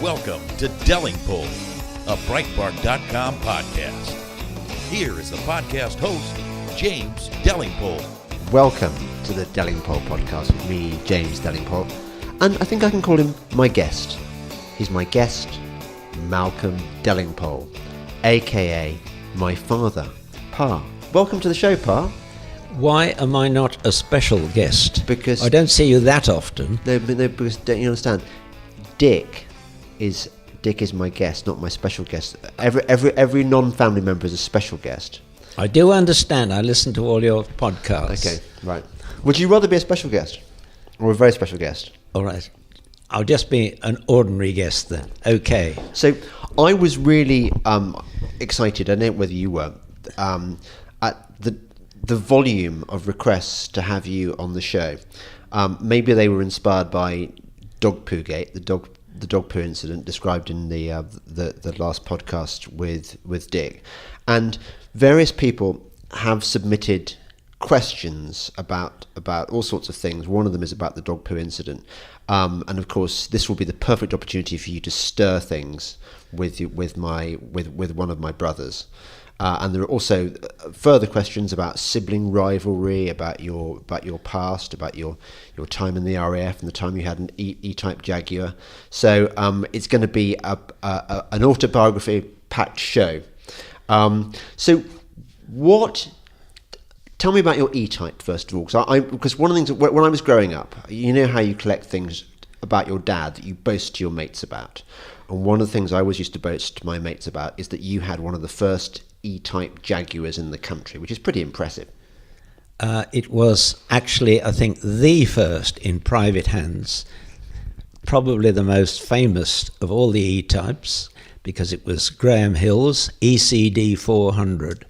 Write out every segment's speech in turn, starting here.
Welcome to Delingpole, a Breitbart.com podcast. Here is the podcast host, James Delingpole. Welcome to the Delingpole podcast with me, James Delingpole. And I think I can call him my guest. He's my guest, Malcolm Delingpole, a.k.a. my father, Pa. Welcome to the show, Pa. Why am I not a special guest? Because I don't see you that often. No, because don't you understand? Dick is my guest, not my special guest. Every non-family member is a special guest. I do understand. I listen to all your podcasts. Okay, right. Would you rather be a special guest or a very special guest? All right. I'll just be an ordinary guest then. Okay. So I was really excited, I don't know whether you were, at the volume of requests to have you on the show. Maybe they were inspired by Dog Poo Gate, the dog poo incident described in the last podcast with Dick, and various people have submitted questions about all sorts of things. One of them is about the dog poo incident, and of course this will be the perfect opportunity for you to stir things with one of my brothers. And there are also further questions about sibling rivalry, about your past, about your time in the RAF and the time you had an E-type Jaguar. So it's going to be an autobiography-packed show. So tell me about your E-type first of all, because one of the things when I was growing up, you know how you collect things about your dad that you boast to your mates about, and one of the things I always used to boast to my mates about is that you had one of the first E-type Jaguars in the country, which is pretty impressive. It was actually, I think, the first in private hands, probably the most famous of all the E-types, because it was Graham Hill's ECD 400.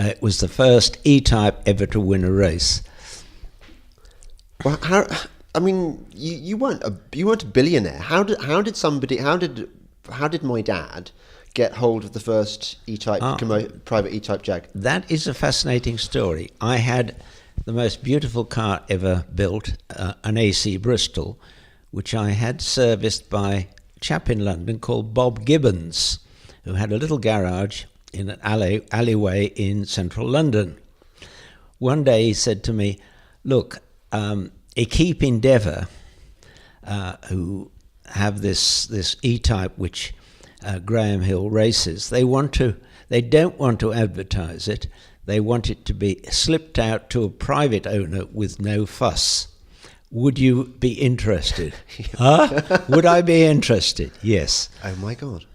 It was the first E-type ever to win a race. Well, you weren't a billionaire. How did my dad get hold of the first E-type private E-type Jag? That is a fascinating story. I had the most beautiful car ever built, an AC Bristol, which I had serviced by a chap in London called Bob Gibbons, who had a little garage in an alleyway in central London. One day he said to me, "Look, Equipe Endeavour, who have this E-type which Graham Hill races, they don't want to advertise it. They want it to be slipped out to a private owner with no fuss. Would you be interested?" Huh? Would I be interested? Yes. Oh my God.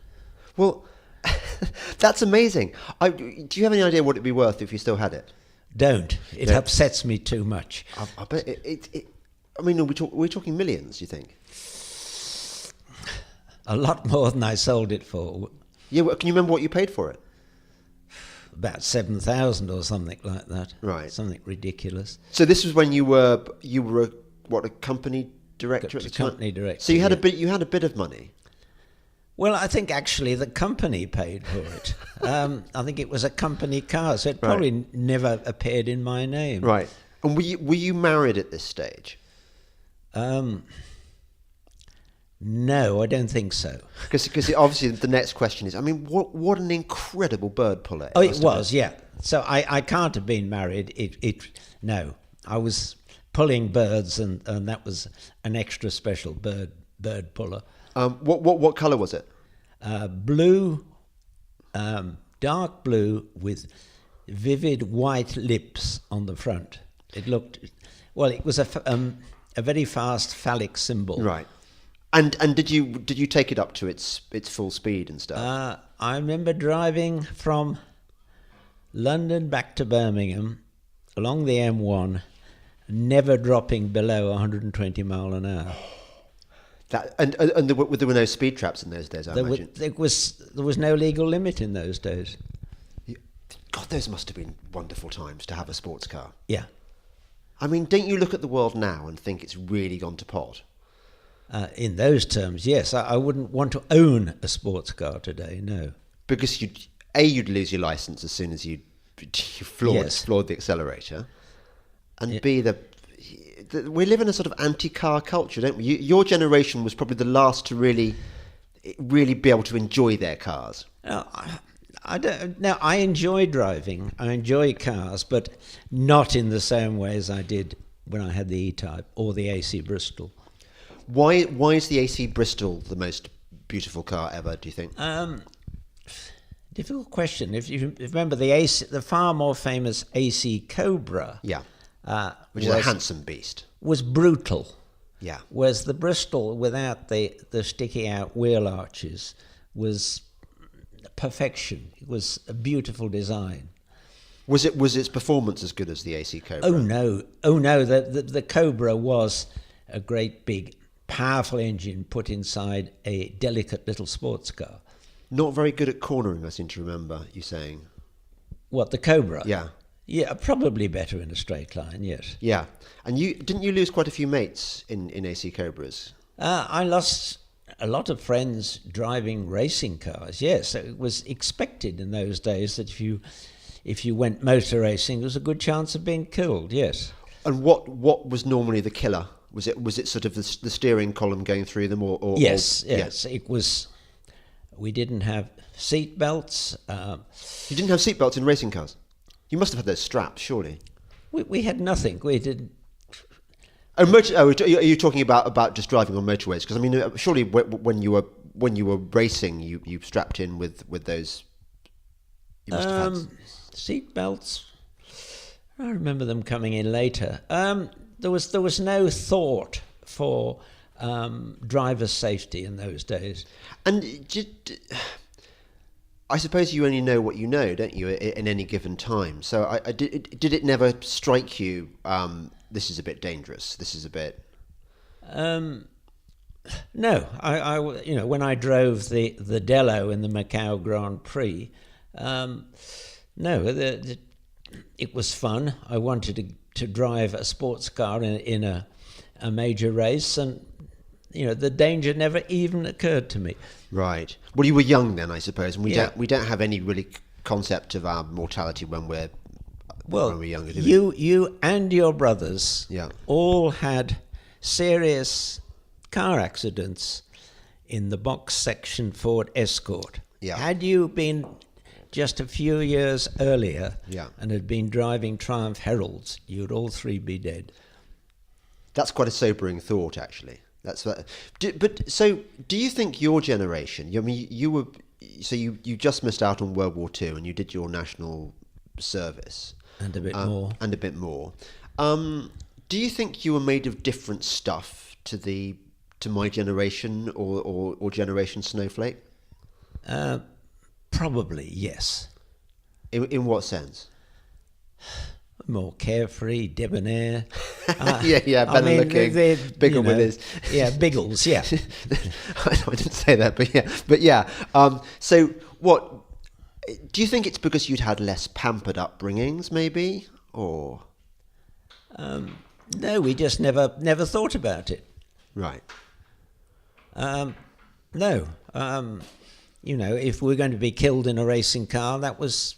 Well, that's amazing. Do you have any idea what it'd be worth if you still had it? Don't. It upsets me too much. I bet it. I mean, we're talking millions, you think? A lot more than I sold it for. Yeah, well, can you remember what you paid for it? About 7,000 or something like that. Right. Something ridiculous. So this was when you were a company director at the time? Company director. So you had a bit of money. Well, I think actually the company paid for it. I think it was a company car, so it probably never appeared in my name. Right. And were you married at this stage? No, I don't think so. Because obviously the next question is, I mean, what an incredible bird puller. Oh, it was, yeah. So I can't have been married. No, I was pulling birds, and that was an extra special bird puller. What colour was it? Blue, dark blue with vivid white lips on the front. It looked, well, it was a very fast phallic symbol. Right. And did you take it up to its full speed and stuff? I remember driving from London back to Birmingham along the M1, never dropping below 120 mile an hour. And there were no speed traps in those days, I imagine. There was no legal limit in those days. God, those must have been wonderful times to have a sports car. Yeah. I mean, don't you look at the world now and think it's really gone to pot? In those terms, yes. I wouldn't want to own a sports car today, no. Because you'd lose your license as soon as you floored the accelerator, and B, we live in a sort of anti-car culture, don't we? Your generation was probably the last to really really be able to enjoy their cars? I don't. Now, I enjoy driving. I enjoy cars, but not in the same way as I did when I had the E-Type or the AC Bristol. Why is the AC Bristol the most beautiful car ever, do you think? Difficult question. If you remember the far more famous AC Cobra, Yeah. Which is a handsome beast. was brutal. Yeah. Whereas the Bristol, without the sticky out wheel arches, was perfection. It was a beautiful design. Was its performance as good as the AC Cobra? Oh no! The Cobra was a great big, powerful engine put inside a delicate little sports car. Not very good at cornering, I seem to remember you saying. What, the Cobra? Yeah. Yeah, probably better in a straight line. Yes. Yeah. And didn't you lose quite a few mates in AC Cobras? I lost a lot of friends driving racing cars. Yes, it was expected in those days that if you went motor racing, there was a good chance of being killed. Yes. And what was normally the killer? Was it sort of the steering column going through them, or yes, yes. It was. We didn't have seat belts. You didn't have seatbelts in racing cars. You must have had those straps, surely. We had nothing. We did. Are you talking about just driving on motorways? Because I mean, surely when you were racing, you strapped in with those. You must have had Seat belts. I remember them coming in later. There was no thought for driver safety in those days. And I suppose you only know what you know, don't you, in any given time? So did it never strike you? This is a bit dangerous. This is a bit. No, I when I drove the Dellow in the Macau Grand Prix, it was fun. I wanted to drive a sports car in a major race, and the danger never even occurred to me. Right. Well, you were young then, I suppose, and we don't have any really concept of our mortality when we're younger. Do we? You and your brothers Yeah. all had serious car accidents in the box section Ford Escort. Yeah. Had you been just a few years earlier and had been driving Triumph Heralds, you'd all three be dead. That's quite a sobering thought, actually. So do you think your generation? I mean, you just missed out on World War II, and you did your national service and a bit more. And a bit more. Do you think you were made of different stuff to my generation or Generation Snowflake? Probably, yes. In what sense? More carefree, debonair. Better looking, bigger with his. Yeah, Biggles, yeah. I didn't say that, but yeah. So what, do you think it's because you'd had less pampered upbringings, maybe, or? No, we just never thought about it. Right. No. If we're going to be killed in a racing car, that was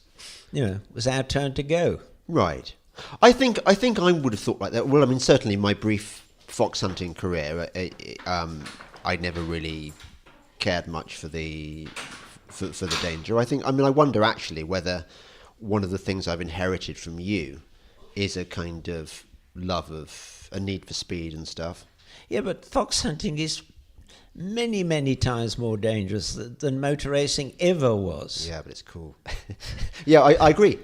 our turn to go. Right. I think I would have thought like that. Well, I mean, certainly my brief fox hunting career, I never really cared much for the danger. I wonder actually whether one of the things I've inherited from you is a kind of love of a need for speed and stuff. Yeah, but fox hunting is many, many times more dangerous than motor racing ever was. Yeah, but it's cool. Yeah, I agree.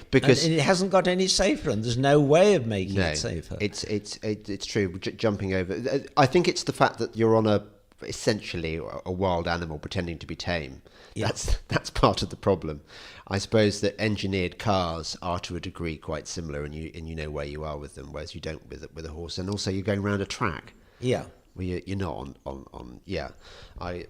Because and it hasn't got any safer, and there's no way of making it safer. It's true. Jumping over, I think it's the fact that you're on essentially a wild animal pretending to be tame. Yeah. That's part of the problem. I suppose that engineered cars are to a degree quite similar, and you know where you are with them, whereas you don't with a horse, and also you're going around a track. Yeah. Well, you're not on. Yeah, I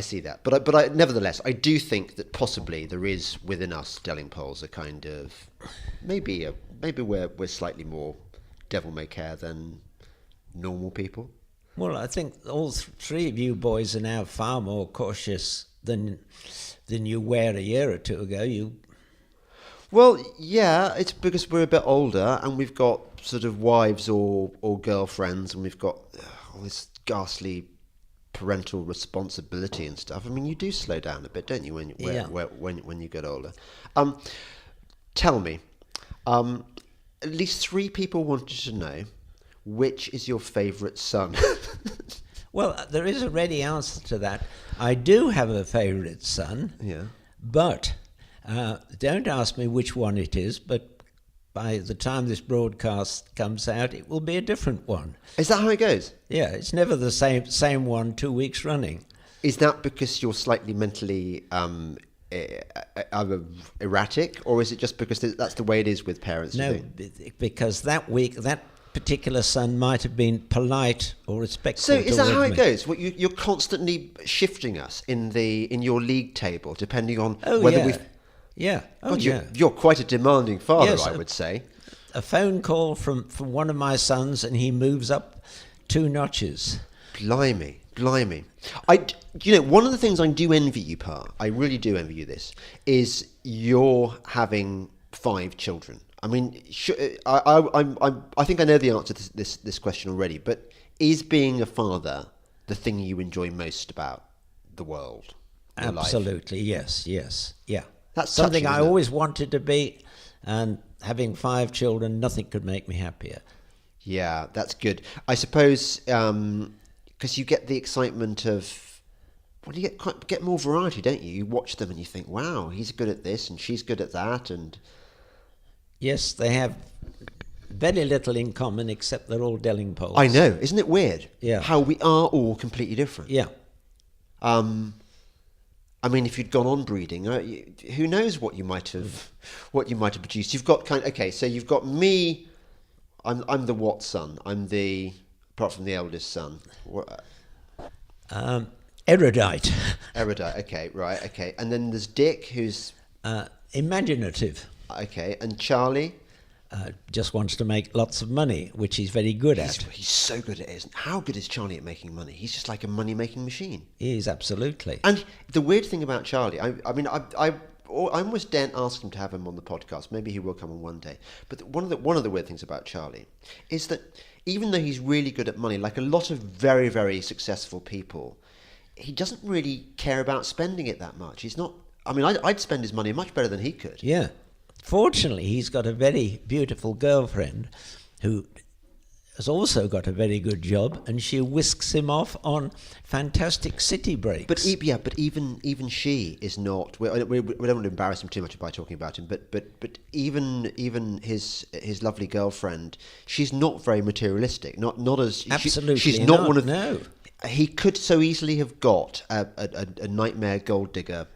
see that, but nevertheless, I do think that possibly there is within us Delingpoles a kind of maybe we're slightly more devil may care than normal people. Well, I think all three of you boys are now far more cautious than you were a year or two ago. Well, yeah, it's because we're a bit older and we've got sort of wives or girlfriends, and we've got all this ghastly parental responsibility and stuff, I mean, you do slow down a bit, don't you, when you get older? Tell me, at least 3 people wanted to know, which is your favourite son? Well, there is a ready answer to that. I do have a favourite son. Yeah. But don't ask me which one it is, but by the time this broadcast comes out, it will be a different one. Is that how it goes? Yeah, it's never the same one 2 weeks running. Is that because you're slightly mentally erratic, or is it just because that's the way it is with parents? No, because that week, that particular son might have been polite or respectful. So is that how it me. goes? Well, you're constantly shifting us in your league table, depending on Oh, whether yeah. we've... Yeah. Oh, God, yeah. you're quite a demanding father, Yes, I would say. A phone call from one of my sons, and he moves up 2 notches. Blimey. One of the things I do envy you, Pa, I really do envy you this, is you're having 5 children. I mean, I think I know the answer to this question already, but is being a father the thing you enjoy most about the world? Your life? Absolutely, yes, yeah. That's something touching, I isn't it? always wanted to be, and having 5 children, nothing could make me happier. Yeah, that's good. I suppose because you get the excitement of, well, you get more variety, don't you? You watch them and you think, wow, he's good at this and she's good at that, and Yes, they have very little in common except they're all Delingpoles. I know, isn't it weird? Yeah. How we are all completely different. Yeah. I mean, if you'd gone on breeding, who knows what you might have produced? You've got so you've got me. I'm the what son? I'm the, apart from the eldest son. Erudite. Erudite. Okay, right. Okay, and then there's Dick, who's Imaginative. okay, and Charlie. Just wants to make lots of money, which he's very good at. He's so good at it. How good is Charlie at making money? He's just like a money-making machine. He is, absolutely. And the weird thing about Charlie, I almost daren't ask him to have him on the podcast. Maybe he will come on one day. But one of the weird things about Charlie is that even though he's really good at money, like a lot of very, very successful people, he doesn't really care about spending it that much. He's not. I mean, I'd spend his money much better than he could. Yeah. Fortunately, he's got a very beautiful girlfriend who has also got a very good job, and she whisks him off on fantastic city breaks. But even she is not. We don't want to embarrass him too much by talking about him. But even his lovely girlfriend, she's not very materialistic. Not as Absolutely she's not not, one of. no. He could so easily have got a nightmare gold digger,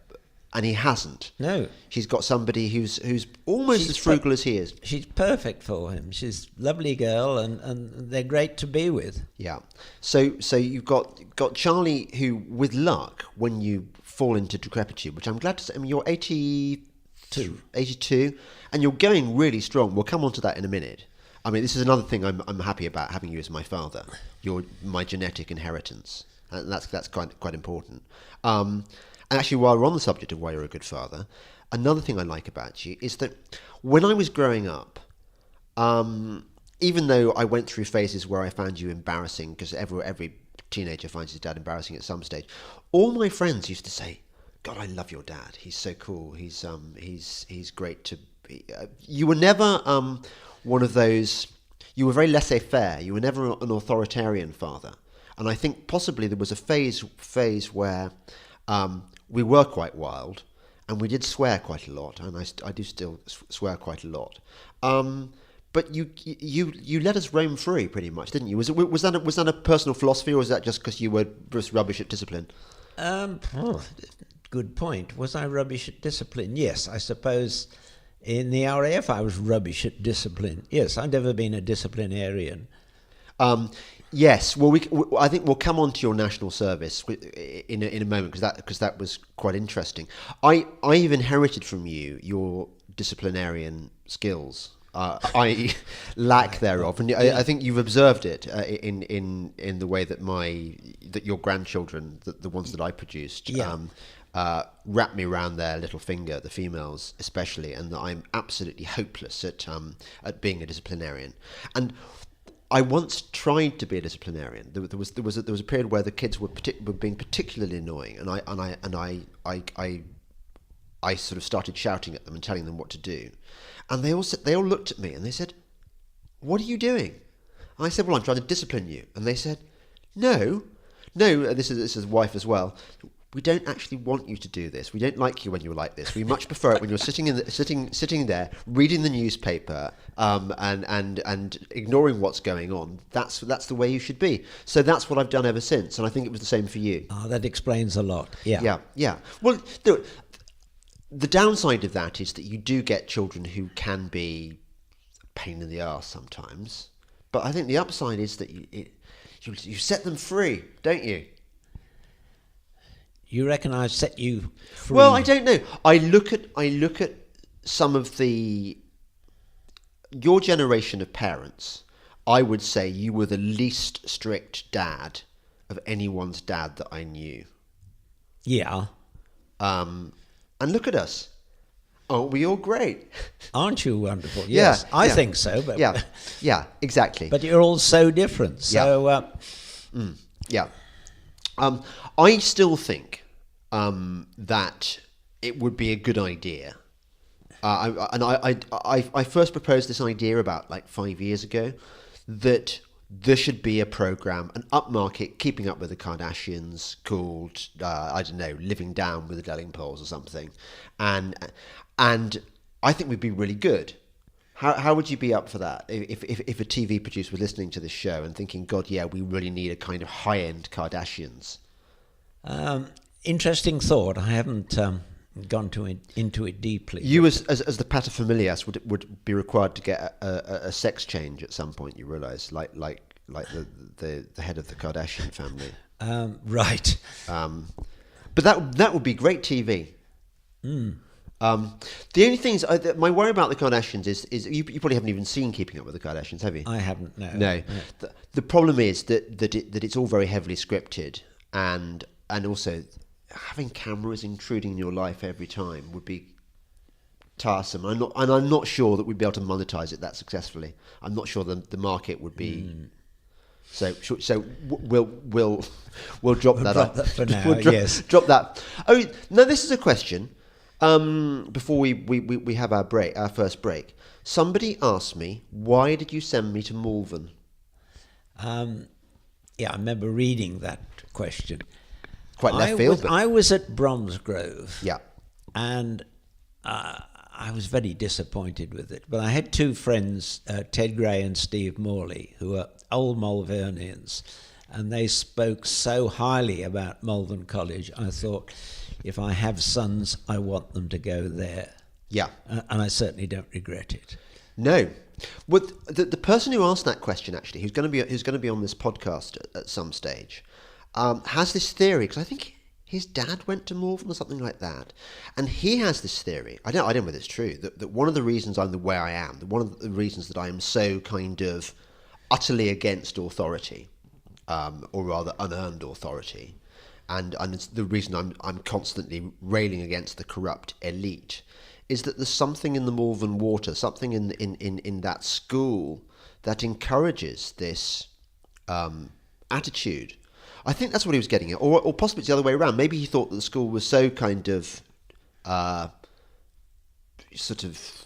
and he hasn't. No. She's got somebody who's almost as frugal as he is. She's perfect for him. She's a lovely girl, and they're great to be with. Yeah. So you've got Charlie, who, with luck, when you fall into decrepitude, which I'm glad to say, I mean, you're 82, and you're going really strong. We'll come on to that in a minute. I mean, this is another thing I'm happy about, having you as my father. You're my genetic inheritance, and that's quite important. And actually, while we're on the subject of why you're a good father, another thing I like about you is that when I was growing up, even though I went through phases where I found you embarrassing, because every teenager finds his dad embarrassing at some stage, all my friends used to say, "God, I love your dad. He's so cool. He's great to be." You were never one of those. You were very laissez-faire. You were never an authoritarian father. And I think possibly there was a phase where we were quite wild, and we did swear quite a lot, and I do still swear quite a lot. But you let us roam free, pretty much, didn't you? Was that a personal philosophy, or was that just because you were just rubbish at discipline? Good point. Was I rubbish at discipline? Yes, I suppose in the RAF I was rubbish at discipline. Yes, I'd never been a disciplinarian. Yes, well, I think we'll come on to your national service in a moment, because that was quite interesting. I've inherited from you your disciplinarian skills. I lack thereof, and I think you've observed it in the way that your grandchildren, the ones that I produced, wrap me around their little finger, the females especially, and that I'm absolutely hopeless at being a disciplinarian. And I once tried to be a disciplinarian. There was a period where the kids were being particularly annoying, and I sort of started shouting at them and telling them what to do, and they all looked at me and they said, "What are you doing?" And I said, "Well, I'm trying to discipline you." And they said, "No, this is his wife as well. We don't actually want you to do this. We don't like you when you're like this. We much prefer it when you're sitting there reading the newspaper and ignoring what's going on. That's the way you should be." So that's what I've done ever since, and I think it was the same for you. That explains a lot. Yeah. Yeah. Well, the downside of that is that you do get children who can be a pain in the arse sometimes, but I think the upside is that you set them free, don't you? You reckon I've set you free? Well, I don't know. I look at some of your generation of parents. I would say you were the least strict dad of anyone's dad that I knew. Yeah. And look at us. Aren't we all great? Aren't you wonderful? Yes, I think so. But yeah, exactly. But you're all so different. So yeah. I still think that it would be a good idea. I first proposed this idea about like 5 years ago, that there should be a program, an upmarket Keeping Up with the Kardashians called, I don't know, Living Down with the Delingpoles or something. And I think we'd be really good. How would you be up for that? If a TV producer was listening to this show and thinking, God, yeah, we really need a kind of high-end Kardashians. Interesting thought. I haven't gone into it deeply. You, as the paterfamilias, would be required to get a sex change at some point. You realise, like the head of the Kardashian family. Right. But that would be great TV. The only thing is, my worry about the Kardashians is you probably haven't even seen Keeping Up with the Kardashians, have you? I haven't. No. The problem is that it's all very heavily scripted, and also having cameras intruding in your life every time would be tiresome. I'm not sure that we'd be able to monetize it that successfully. I'm not sure the market would be. So we'll drop that drop that for now. Yes. Drop that. Oh, now this is a question. Before we have our first break, somebody asked me, why did you send me to Malvern? Yeah, I remember reading that question. Quite left field. I was at Bromsgrove. Yeah. And I was very disappointed with it. But I had two friends, Ted Gray and Steve Morley, who are old Malvernians, and they spoke so highly about Malvern College. I thought, if I have sons, I want them to go there. Yeah. And I certainly don't regret it. No. Well, the person who asked that question, actually, who's going to be on this podcast at some stage, has this theory, because I think his dad went to Malvern or something like that, and he has this theory. I don't know whether it's true, that one of the reasons I'm the way I am, one of the reasons that I am so kind of utterly against authority, or rather unearned authority, and it's the reason I'm constantly railing against the corrupt elite, is that there's something in the Malvern water, something in that school that encourages this attitude. I think that's what he was getting at, or possibly it's the other way around. Maybe he thought that the school was so kind of sort of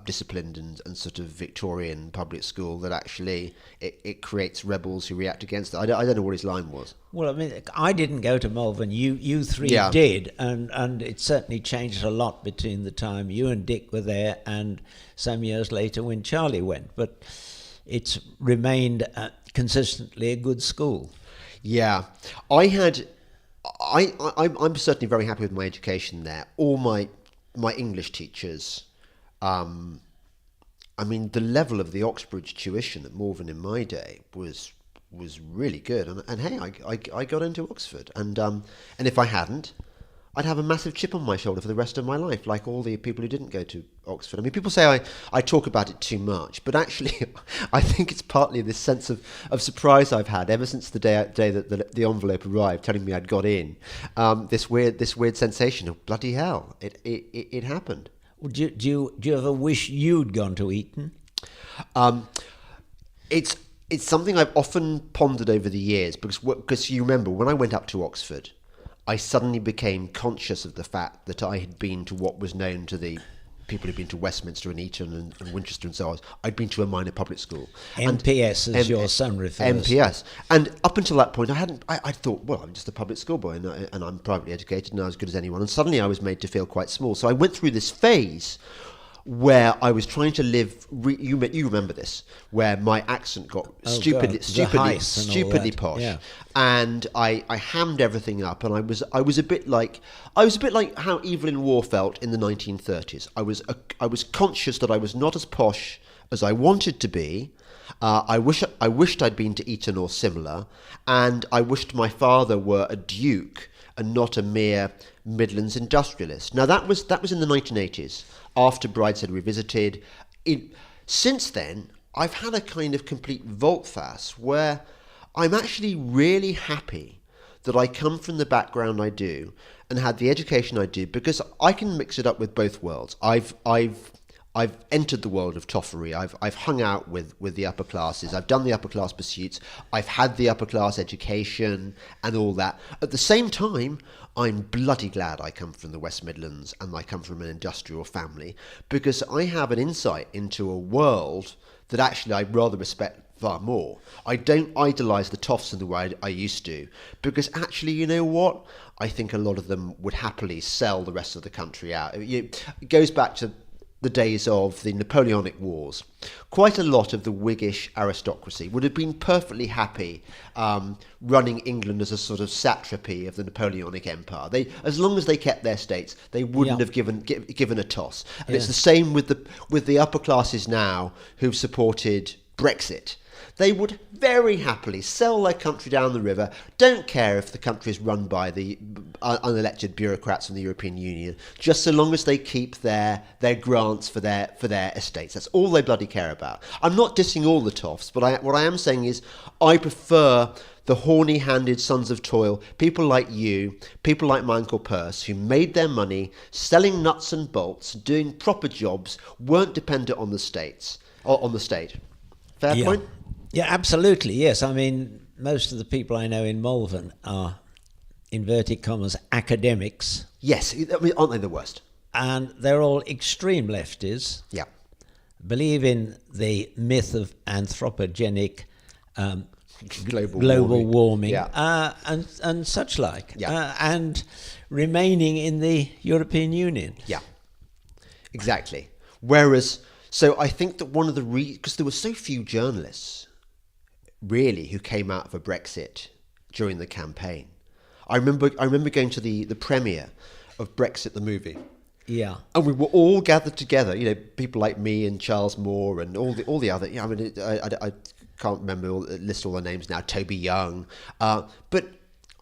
disciplined and sort of Victorian public school that actually it creates rebels who react against it. I don't know what his line was. Well, I mean, I didn't go to Malvern. You three did, and it certainly changed a lot between the time you and Dick were there and some years later when Charlie went. But it's remained consistently a good school. Yeah, I'm certainly very happy with my education there. All my English teachers. I mean, the level of the Oxbridge tuition at Malvern in my day was really good, and hey, I got into Oxford, and if I hadn't, I'd have a massive chip on my shoulder for the rest of my life, like all the people who didn't go to Oxford. I mean, people say I talk about it too much, but actually, I think it's partly this sense of surprise I've had ever since the day that the envelope arrived, telling me I'd got in. This weird sensation of bloody hell, it happened. Do you ever wish you'd gone to Eton? It's something I've often pondered over the years because you remember when I went up to Oxford, I suddenly became conscious of the fact that I had been to what was known to the people who'd been to Westminster and Eton and Winchester and so on. I'd been to a minor public school. MPS, as your son refers. MPS. And up until that point, I thought, well, I'm just a public school boy and I'm privately educated and I'm as good as anyone. And suddenly I was made to feel quite small. So I went through this phase where I was trying to live. You remember this, where my accent got stupidly posh, yeah. and I hammed everything up, and I was a bit like how Evelyn Waugh felt in the 1930s. I was conscious that I was not as posh as I wanted to be. I wished I'd been to Eton or similar, and I wished my father were a duke and not a mere Midlands industrialist. Now that was in the 1980s. After Brideshead Revisited. Since then, I've had a kind of complete volte-face where I'm actually really happy that I come from the background I do and had the education I do, because I can mix it up with both worlds. I've entered the world of toffery. I've hung out with the upper classes. I've done the upper class pursuits. I've had the upper class education and all that. At the same time, I'm bloody glad I come from the West Midlands and I come from an industrial family, because I have an insight into a world that actually I rather respect far more. I don't idolise the toffs in the way I used to, because actually, you know what? I think a lot of them would happily sell the rest of the country out. It goes back to the days of the Napoleonic Wars. Quite a lot of the Whiggish aristocracy would have been perfectly happy running England as a sort of satrapy of the Napoleonic Empire. As long as they kept their states, they wouldn't have given a toss. And it's the same with the upper classes now who've supported Brexit. They would very happily sell their country down the river, don't care if the country is run by the unelected bureaucrats from the European Union, just so long as they keep their grants for their estates. That's all they bloody care about. I'm not dissing all the toffs, but what I am saying is I prefer the horny-handed sons of toil, people like you, people like my Uncle Perce, who made their money selling nuts and bolts, doing proper jobs, weren't dependent on the state. Fair point? Yeah, absolutely, yes. I mean, most of the people I know in Malvern are, inverted commas, academics. Yes, I mean, aren't they the worst? And they're all extreme lefties. Yeah. Believe in the myth of anthropogenic global warming yeah. and such like. Yeah. And remaining in the European Union. Yeah, exactly. Whereas, so I think that one of the because there were so few journalists really who came out for Brexit during the campaign. I remember going to the premiere of Brexit the movie. Yeah. And we were all gathered together, you know, people like me and Charles Moore and all the other, I mean, I can't remember list all the names now, Toby Young. But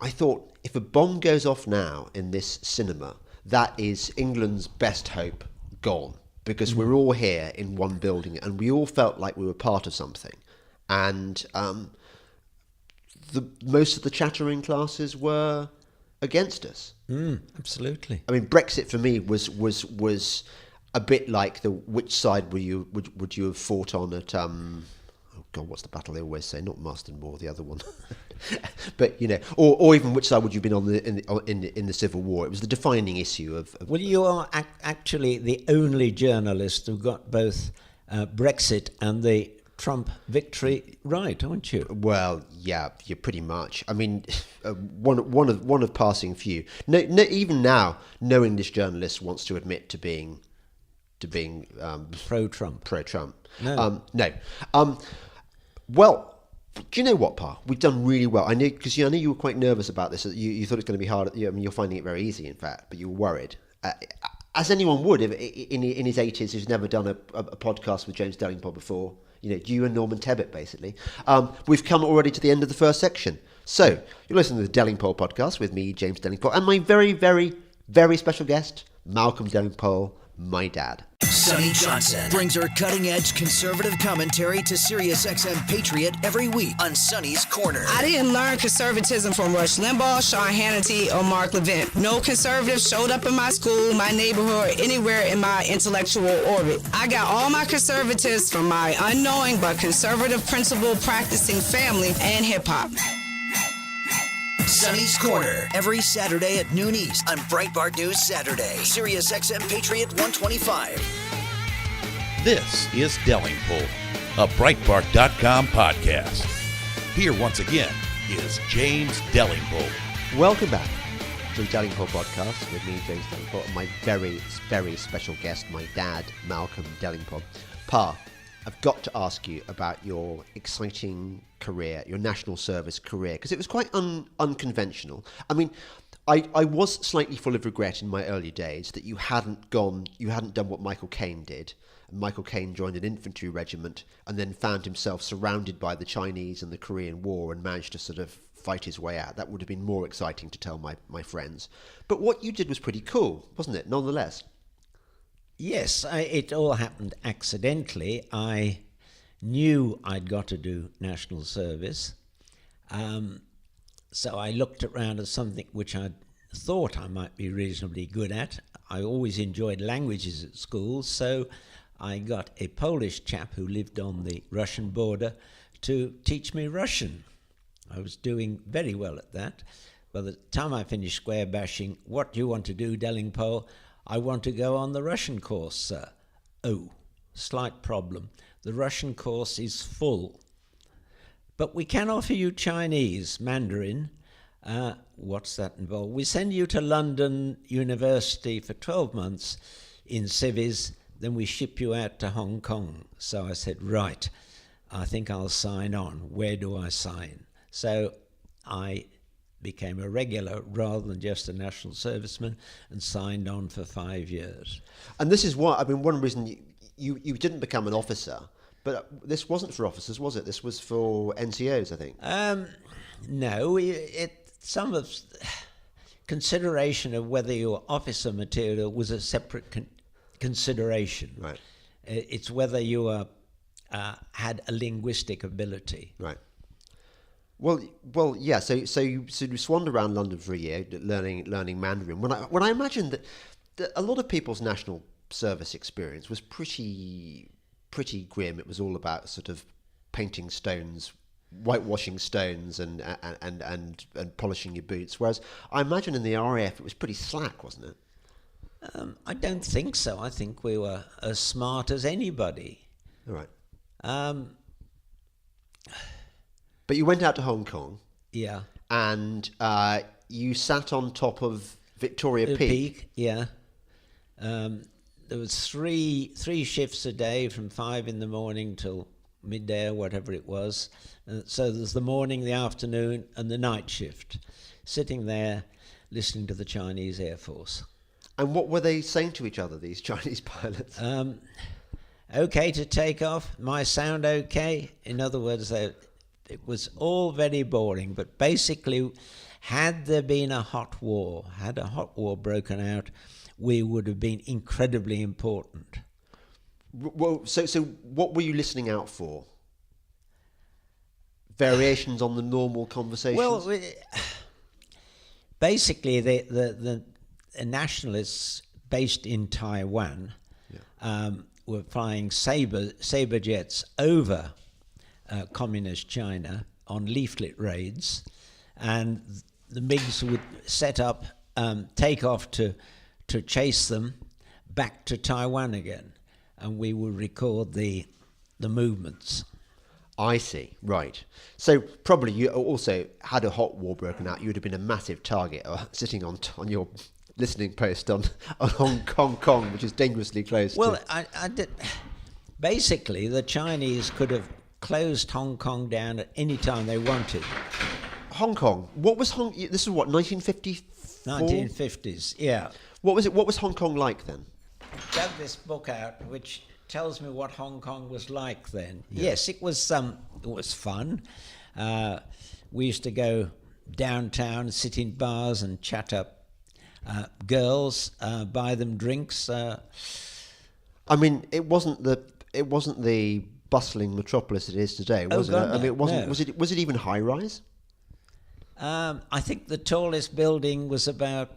I thought, if a bomb goes off now in this cinema, that is England's best hope gone. Because we're all here in one building and we all felt like we were part of something. And most of the chattering classes were against us. Absolutely. I mean, Brexit for me was a bit like which side would you have fought on at oh God, what's the battle they always say? Not Marston Moor, the other one. But you know, or even which side would you have been on in the Civil War? It was the defining issue of well, you are actually the only journalist who got both Brexit and the Trump victory right, aren't you? Well, yeah, you're pretty much. I mean, one of passing few. No, even now, no English journalist wants to admit to being pro-Trump. No. No. Well, do you know what, Pa? We've done really well. I know, because I know you were quite nervous about this. You thought it was going to be hard. I mean, you're finding it very easy, in fact, but you were worried. As anyone would if in his 80s who's never done a podcast with James Delingpole before. You know, you and Norman Tebbit, basically. We've come already to the end of the first section. So, you're listening to the Delingpole podcast with me, James Delingpole, and my very, very, very special guest, Malcolm Delingpole, my dad. Sonny Johnson brings her cutting-edge conservative commentary to SiriusXM Patriot every week on Sonny's Corner. I didn't learn conservatism from Rush Limbaugh, Sean Hannity, or Mark Levin. No conservative showed up in my school, my neighborhood, or anywhere in my intellectual orbit. I got all my conservatives from my unknowing but conservative principle practicing family and hip-hop. Sonny's Corner, every Saturday at noon East on Breitbart News Saturday. SiriusXM Patriot 125. This is Delingpole, a Breitbart.com podcast. Here once again is James Delingpole. Welcome back to the Delingpole podcast with me, James Delingpole, and my very, very special guest, my dad, Malcolm Delingpole. Pa, I've got to ask you about your exciting career, your national service career, because it was quite unconventional. I mean, I was slightly full of regret in my early days that you hadn't done what Michael Caine did. And Michael Caine joined an infantry regiment and then found himself surrounded by the Chinese and the Korean War and managed to sort of fight his way out. That would have been more exciting to tell my friends. But what you did was pretty cool, wasn't it, nonetheless? Yes, it all happened accidentally. I knew I'd got to do national service. So I looked around at something which I thought I might be reasonably good at. I always enjoyed languages at school, so I got a Polish chap who lived on the Russian border to teach me Russian. I was doing very well at that. By the time I finished square bashing, what do you want to do, Delingpole? I want to go on the Russian course, sir. Oh, slight problem. The Russian course is full. But we can offer you Chinese, Mandarin. What's that involved? We send you to London University for 12 months in civis, then we ship you out to Hong Kong. So I said, right, I think I'll sign on. Where do I sign? So I became a regular rather than just a national serviceman and signed on for 5 years. And this is why, I mean, one reason you didn't become an officer, but this wasn't for officers, was it? This was for NCOs, I think. No, some of consideration of whether you were officer material was a separate consideration. Right. It's whether you had a linguistic ability. Right. Well, yeah. So you swanned around London for a year, learning Mandarin. When I imagine that a lot of people's national service experience was pretty grim. It was all about sort of painting stones, whitewashing stones, and polishing your boots. Whereas I imagine in the RAF it was pretty slack, wasn't it? I don't think so. I think we were as smart as anybody. All right. But you went out to Hong Kong. Yeah. And you sat on top of Victoria Peak. Yeah. There was three shifts a day from 5 a.m. till midday or whatever it was. So there's the morning, the afternoon, and the night shift. Sitting there, listening to the Chinese Air Force. And what were they saying to each other, these Chinese pilots? Okay to take off. My sound okay. In other words, it was all very boring. But basically, had there been a hot war broken out, we would have been incredibly important. Well, so what were you listening out for? Variations on the normal conversations? Well, basically, the nationalists based in Taiwan were flying saber jets over communist China on leaflet raids, and the MiGs would set up, take off to chase them back to Taiwan again, and we would record the movements. I see, right. So probably you also, had a hot war broken out, you would have been a massive target sitting on your listening post on Hong Kong, which is dangerously close. Well, I did. Basically, the Chinese could have closed Hong Kong down at any time they wanted. Hong Kong. What was This is what, 1954? 1950s, yeah. What was it? What was Hong Kong like then? Got this book out, which tells me what Hong Kong was like then. Yeah. Yes, it was fun. We used to go downtown, sit in bars and chat up girls, buy them drinks. I mean, it wasn't the bustling metropolis it is today, was it? God, I mean, it wasn't. no. Was it even high rise? I think the tallest building was about,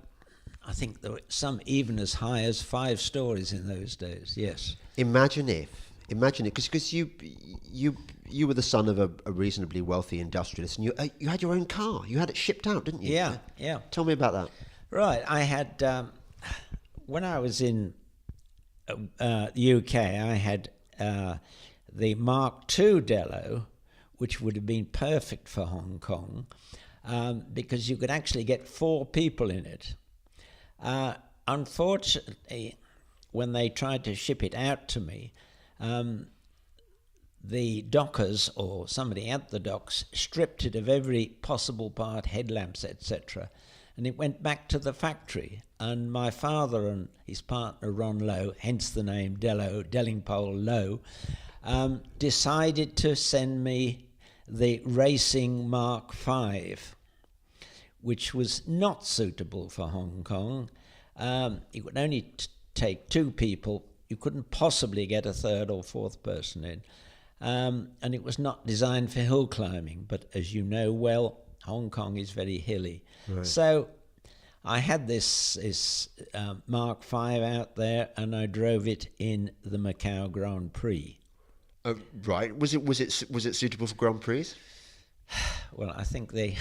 I think there were some even as high as 5 stories in those days, yes. Imagine it, because you were the son of a reasonably wealthy industrialist, and you had your own car. You had it shipped out, didn't you? Yeah. Tell me about that. Right, I had, when I was in the UK, I had the Mark II Dellow, which would have been perfect for Hong Kong, because you could actually get 4 people in it. Unfortunately, when they tried to ship it out to me, the dockers or somebody at the docks stripped it of every possible part, headlamps, etc., and it went back to the factory. And my father and his partner Ron Lowe, hence the name Dellow, Delingpole Lowe, decided to send me the Racing Mark V, which was not suitable for Hong Kong. It would only take 2 people. You couldn't possibly get a 3rd or 4th person in. And it was not designed for hill climbing, but as you know well, Hong Kong is very hilly. Right. So I had this Mark V out there, and I drove it in the Macau Grand Prix. Right. Was it suitable for Grand Prix? Well, I think the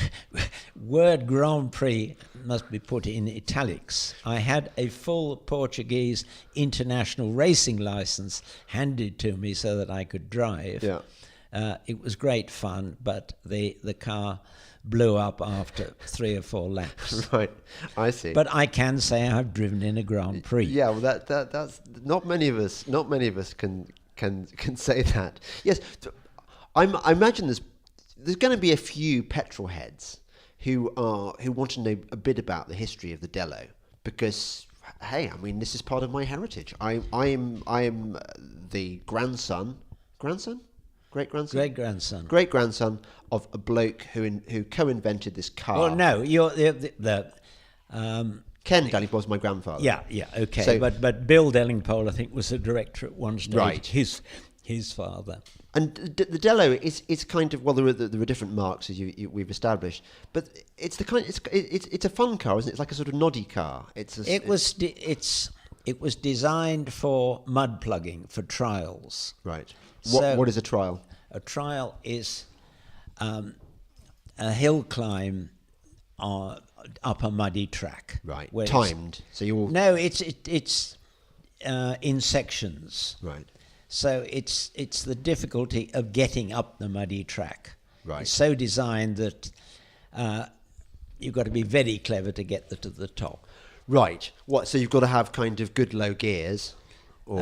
word Grand Prix must be put in italics. I had a full Portuguese international racing license handed to me so that I could drive. Yeah. It was great fun, but the car blew up after 3 or 4 laps. Right, I see. But I can say I've driven in a Grand Prix. Yeah, well, that's not many of us. Not many of us can say that. Yes, I imagine there's going to be a few petrol heads who want to know a bit about the history of the Dellow, because hey, I mean, this is part of my heritage. I am the grandson, great grandson of a bloke who co-invented this car. Well, no, you're Ken Delingpole was my grandfather. Yeah, okay. So, but Bill Delingpole, I think, was the director at one stage. Right. His father. And the Dellow is kind of, well, there are different marks as we've established, but it's a fun car, isn't it? It's like a sort of noddy car. It was designed for mud plugging, for trials. Right. So what is a trial? A trial is a hill climb up a muddy track. Right. Timed. So you all... No, it's in sections. Right. So it's the difficulty of getting up the muddy track. Right. It's so designed that you've got to be very clever to get to the top. Right. What? So you've got to have kind of good low gears, or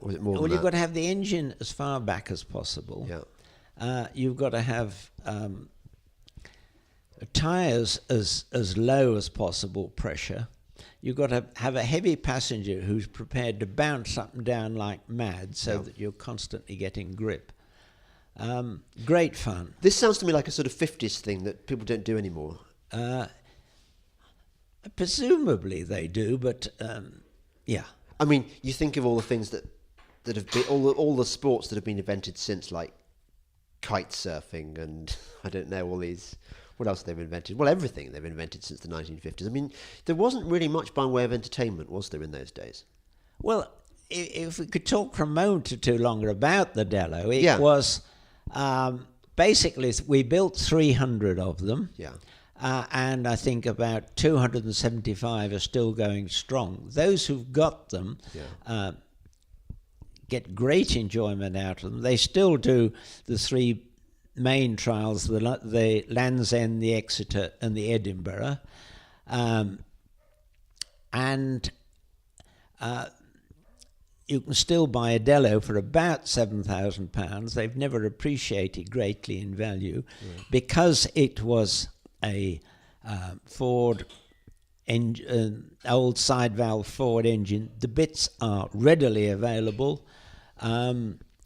was it more than well, you've that? got to have the engine as far back as possible. Yeah. You've got to have tyres as low as possible pressure. You've got to have a heavy passenger who's prepared to bounce up and down like mad so that you're constantly getting grip. Great fun. This sounds to me like a sort of 50s thing that people don't do anymore. Presumably they do, but yeah. I mean, you think of all the things that have been, all the sports that have been invented since, like kite surfing and I don't know, all these... What else they've invented? Well, everything they've invented since the 1950s. I mean, there wasn't really much by way of entertainment, was there, in those days? Well, if we could talk for a moment or two longer about the Dellow, it was basically we built 300 of them. Yeah. And I think about 275 are still going strong. Those who've got them get great enjoyment out of them. They still do the 3 main trials, the Land's End, the Exeter and the Edinburgh, and you can still buy a Dellow for about £7,000. They've never appreciated greatly in value because it was a Ford old side valve Ford engine. The bits are readily available.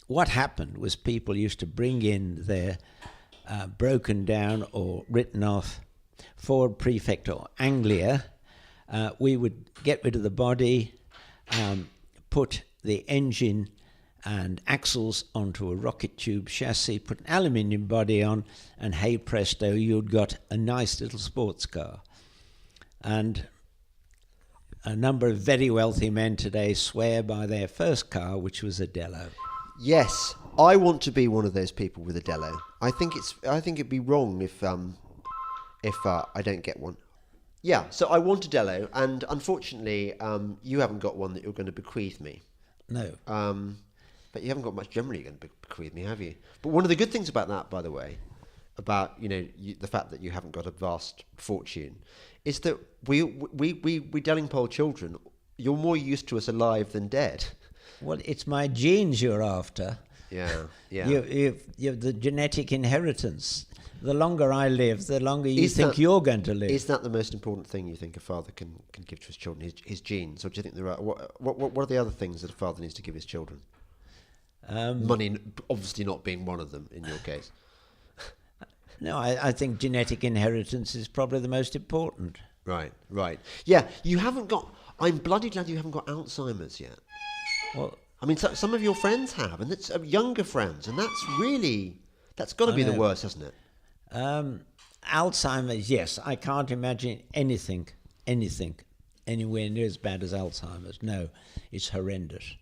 What happened was people used to bring in their broken down or written off Ford Prefect or Anglia. We would get rid of the body, put the engine and axles onto a rocket tube chassis, put an aluminium body on, and hey presto, you'd got a nice little sports car. And a number of very wealthy men today swear by their first car, which was a Dellow. Yes, I want to be one of those people with a Dellow. I think it'd be wrong if I don't get one. Yeah, so I want a Dellow, and unfortunately, you haven't got one that you're going to bequeath me. No. But you haven't got much generally you're going to bequeath me, have you? But one of the good things about that, by the way, about the fact that you haven't got a vast fortune, is that we Delingpole children, you're more used to us alive than dead. Well, it's my genes you're after. Yeah. You've the genetic inheritance. The longer I live, the longer you think you're going to live. Is that the most important thing you think a father can give to his children, his genes? Or do you think there are what are the other things that a father needs to give his children? Money, obviously not being one of them in your case. No, I think genetic inheritance is probably the most important. Right. Yeah, you haven't got... I'm bloody glad you haven't got Alzheimer's yet. Well, I mean, some of your friends have, and it's younger friends, and that's got to be the worst, hasn't it? Alzheimer's, yes. I can't imagine anything anywhere near as bad as Alzheimer's. No, it's horrendous.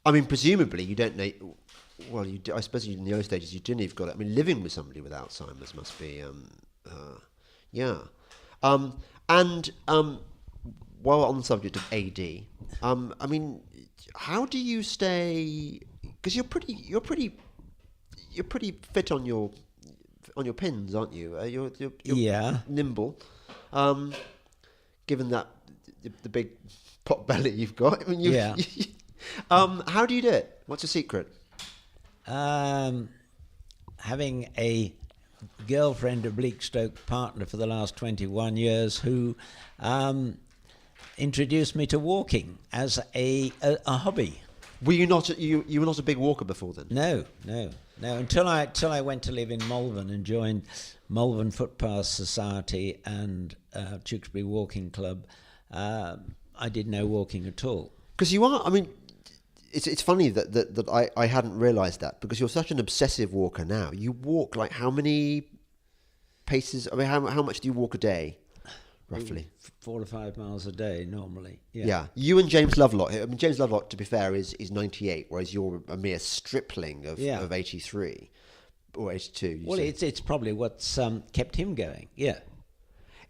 I mean, presumably you don't know... Well, I suppose in the early stages you didn't even got it. I mean, living with somebody with Alzheimer's must be... And while on the subject of AD, I mean, how do you stay... Because you're pretty fit on your pins, aren't you? You're nimble. Given that the big pot belly you've got. I mean, how do you do it? What's your secret? Having a girlfriend, a Bleakstoke partner for the last 21 years, who introduced me to walking as a hobby. Were you not you were not a big walker before then? No. Until I went to live in Malvern and joined Malvern Footpath Society and Tewkesbury Walking Club, I did no walking at all. Because you are, I mean, it's funny that I hadn't realised that, because you're such an obsessive walker now. You walk like how many paces? I mean, how much do you walk a day, roughly? 4 to 5 miles a day normally. Yeah. You and James Lovelock. I mean, James Lovelock, to be fair, is 98, whereas you're a mere stripling of 83 or 82. Well, it's probably what's kept him going. Yeah.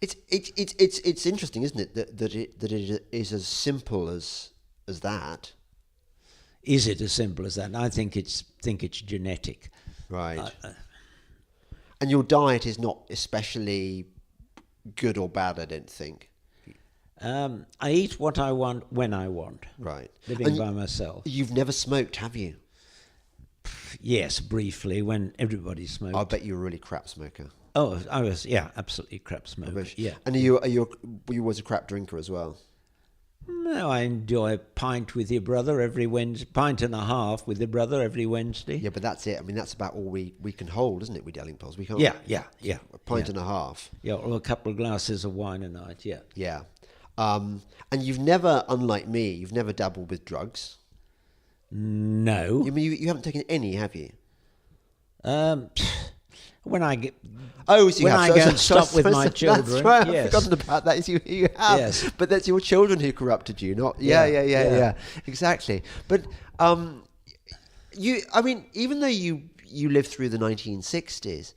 It's interesting, isn't it, that it is as simple as that. Is it as simple as that? I think it's genetic. Right. And your diet is not especially good or bad, I don't think. I eat what I want when I want. Right. Living by myself. You've never smoked, have you? Yes, briefly, when everybody smoked. I bet you're a really crap smoker. Oh, I was, absolutely crap smoker. Yeah. And were you always a crap drinker as well? No, I enjoy a pint with your brother every Wednesday, pint and a half with your brother every Wednesday. Yeah, but that's it. I mean, that's about all we can hold, isn't it, with Delingpoles? We can't. Yeah. A pint and a half. Yeah, or a couple of glasses of wine a night. Yeah. Yeah. And you've never, unlike me, you've never dabbled with drugs. No. I mean, you haven't taken any, have you? When I get go and stop with my children. That's right. Yes. I've forgotten about that. You have, yes. But that's your children who corrupted you, not. Yeah. Exactly. But I mean, even though you lived through the 1960s,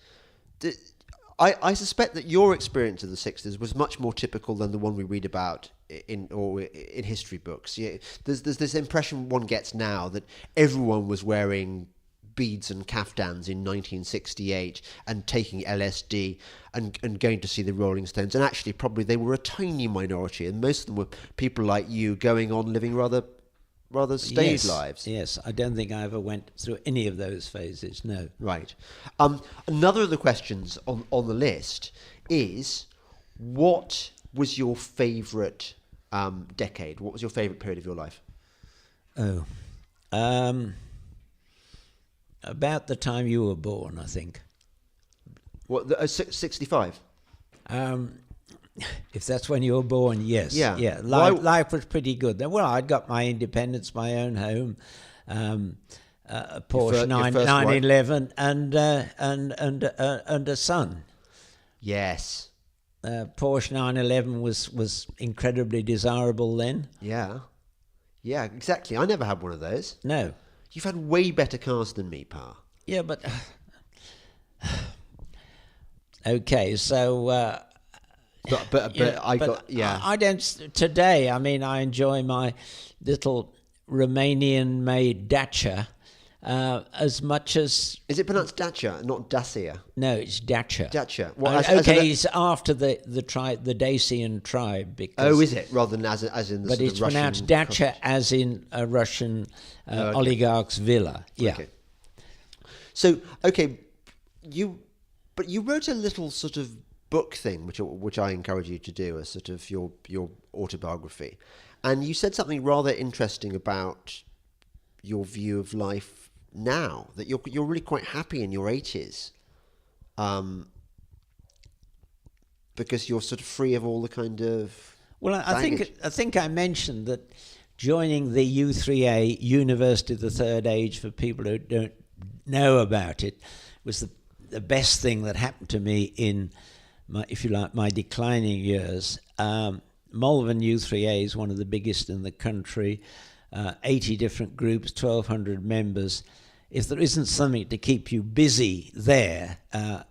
I suspect that your experience of the 60s was much more typical than the one we read about in history books. Yeah, there's this impression one gets now that everyone was wearing beads and kaftans in 1968 and taking LSD and going to see the Rolling Stones, and actually probably they were a tiny minority, and most of them were people like you going on living rather staid lives. Yes, I don't think I ever went through any of those phases, no. Right. Another of the questions on the list is, what was your favourite decade? What was your favourite period of your life? About the time you were born, I think. What, 65? If that's when you were born, yes. Yeah. Yeah. Life was pretty good then. Well, I'd got my independence, my own home, a Porsche your first 911, and a son. Yes. Porsche 911 was incredibly desirable then. Yeah. Yeah, exactly. I never had one of those. No. You've had way better cars than me, Pa. Yeah, but okay. So. I don't today. I mean, I enjoy my little Romanian-made Dacia as much as. Is it pronounced Dacia, not Dacia? No, it's Dacia. Dacia. Well, it's after the Dacian tribe. Because, oh, is it rather than as in the? But sort it's of Russian pronounced Dacia, as in a Russian oligarch's villa. Yeah. Okay. So you wrote a little sort of book thing, which I encourage you to do, as sort of your autobiography, and you said something rather interesting about your view of life now, that you're really quite happy in your 80s, because you're sort of free of all the kind of. Well, I think I mentioned that joining the U3A, University of the Third Age, for people who don't know about it, was the best thing that happened to me in my, if you like, my declining years. Malvern U3A is one of the biggest in the country, 80 different groups, 1,200 members. If there isn't something to keep you busy there,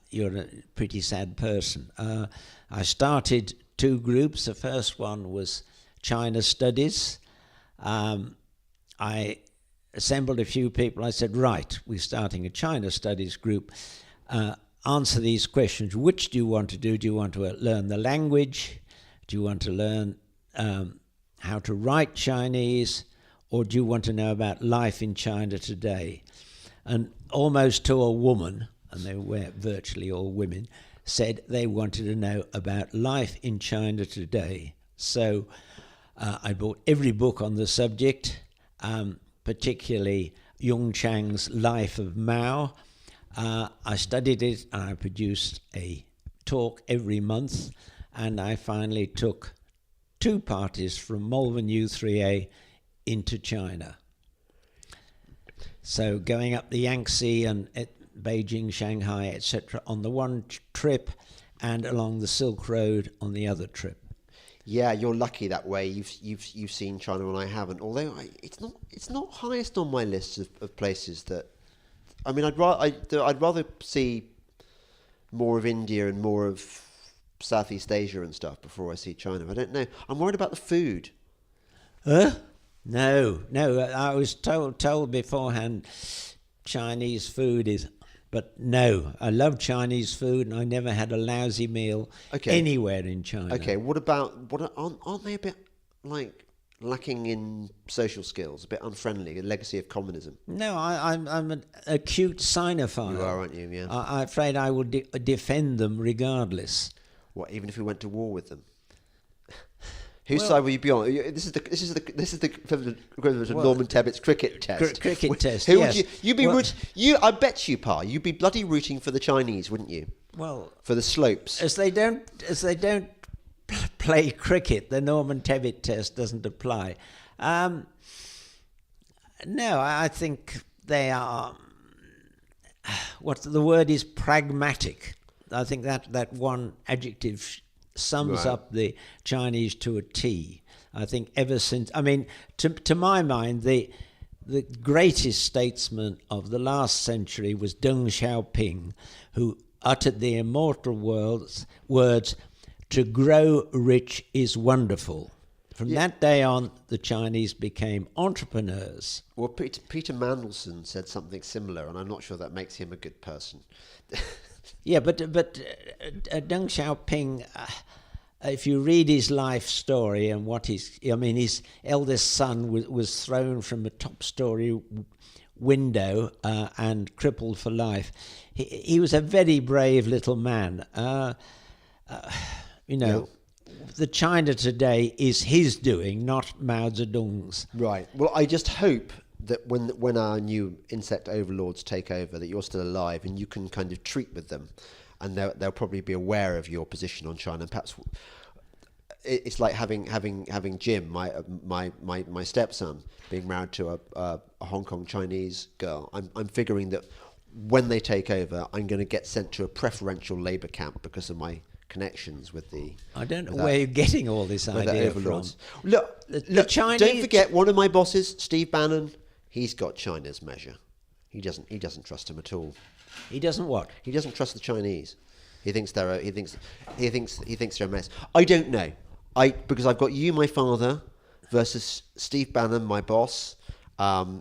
you're a pretty sad person. I started 2 groups. The first one was China Studies. I assembled a few people. I said, right, we're starting a China Studies group. Answer these questions. Which do you want to do? Do you want to learn the language? Do you want to learn how to write Chinese? Or do you want to know about life in China today? And almost to a woman, and they were virtually all women, said they wanted to know about life in China today. So I bought every book on the subject, particularly Yung Chang's Life of Mao. I studied it, and I produced a talk every month, and I finally took 2 parties from Malvern U3A into China. So going up the Yangtze and Beijing, Shanghai, etc. on the one trip, and along the Silk Road on the other trip. Yeah, you're lucky that way. You've seen China and I haven't. Although it's not highest on my list of places that. I mean, I'd rather see more of India and more of Southeast Asia and stuff before I see China. I don't know. I'm worried about the food. Huh? No. I was told beforehand Chinese food is. But no, I love Chinese food, and I never had a lousy meal anywhere in China. Okay, aren't they a bit like lacking in social skills, a bit unfriendly, a legacy of communism? No, I'm an acute Sinophile. You are, aren't you? Yeah. I'm afraid I would defend them regardless. What, even if we went to war with them? Whose side will you be on? This is the equivalent of Norman Tebbett's cricket test. Cricket test. Who yes. would you'd be I bet you, Pa, you'd be bloody rooting for the Chinese, wouldn't you? Well, for the slopes. As they don't play cricket, the Norman Tebbit test doesn't apply. No, I think they are. What the word is, pragmatic. I think that one adjective sums up the Chinese to a T. I think ever since, I mean, to my mind, the greatest statesman of the last century was Deng Xiaoping, who uttered the immortal words, "To grow rich is wonderful." From that day on, the Chinese became entrepreneurs. Well, Peter Mandelson said something similar, and I'm not sure that makes him a good person. Yeah, but Deng Xiaoping, if you read his life story and his eldest son was thrown from a top-story window and crippled for life. He was a very brave little man. The China today is his doing, not Mao Zedong's. Right. Well, I just hope that when our new insect overlords take over, that you're still alive and you can kind of treat with them, and they'll probably be aware of your position on China. And perhaps it's like having Jim, my stepson, being married to a Hong Kong Chinese girl. I'm figuring that when they take over, I'm going to get sent to a preferential labour camp because of my connections with the. I don't know where you're getting all this idea from. Look, the Chinese. Don't forget, one of my bosses, Steve Bannon, he's got China's measure. He doesn't trust him at all. He doesn't what? He doesn't trust the Chinese. He thinks they're a mess. I don't know. Because I've got you, my father, versus Steve Bannon, my boss.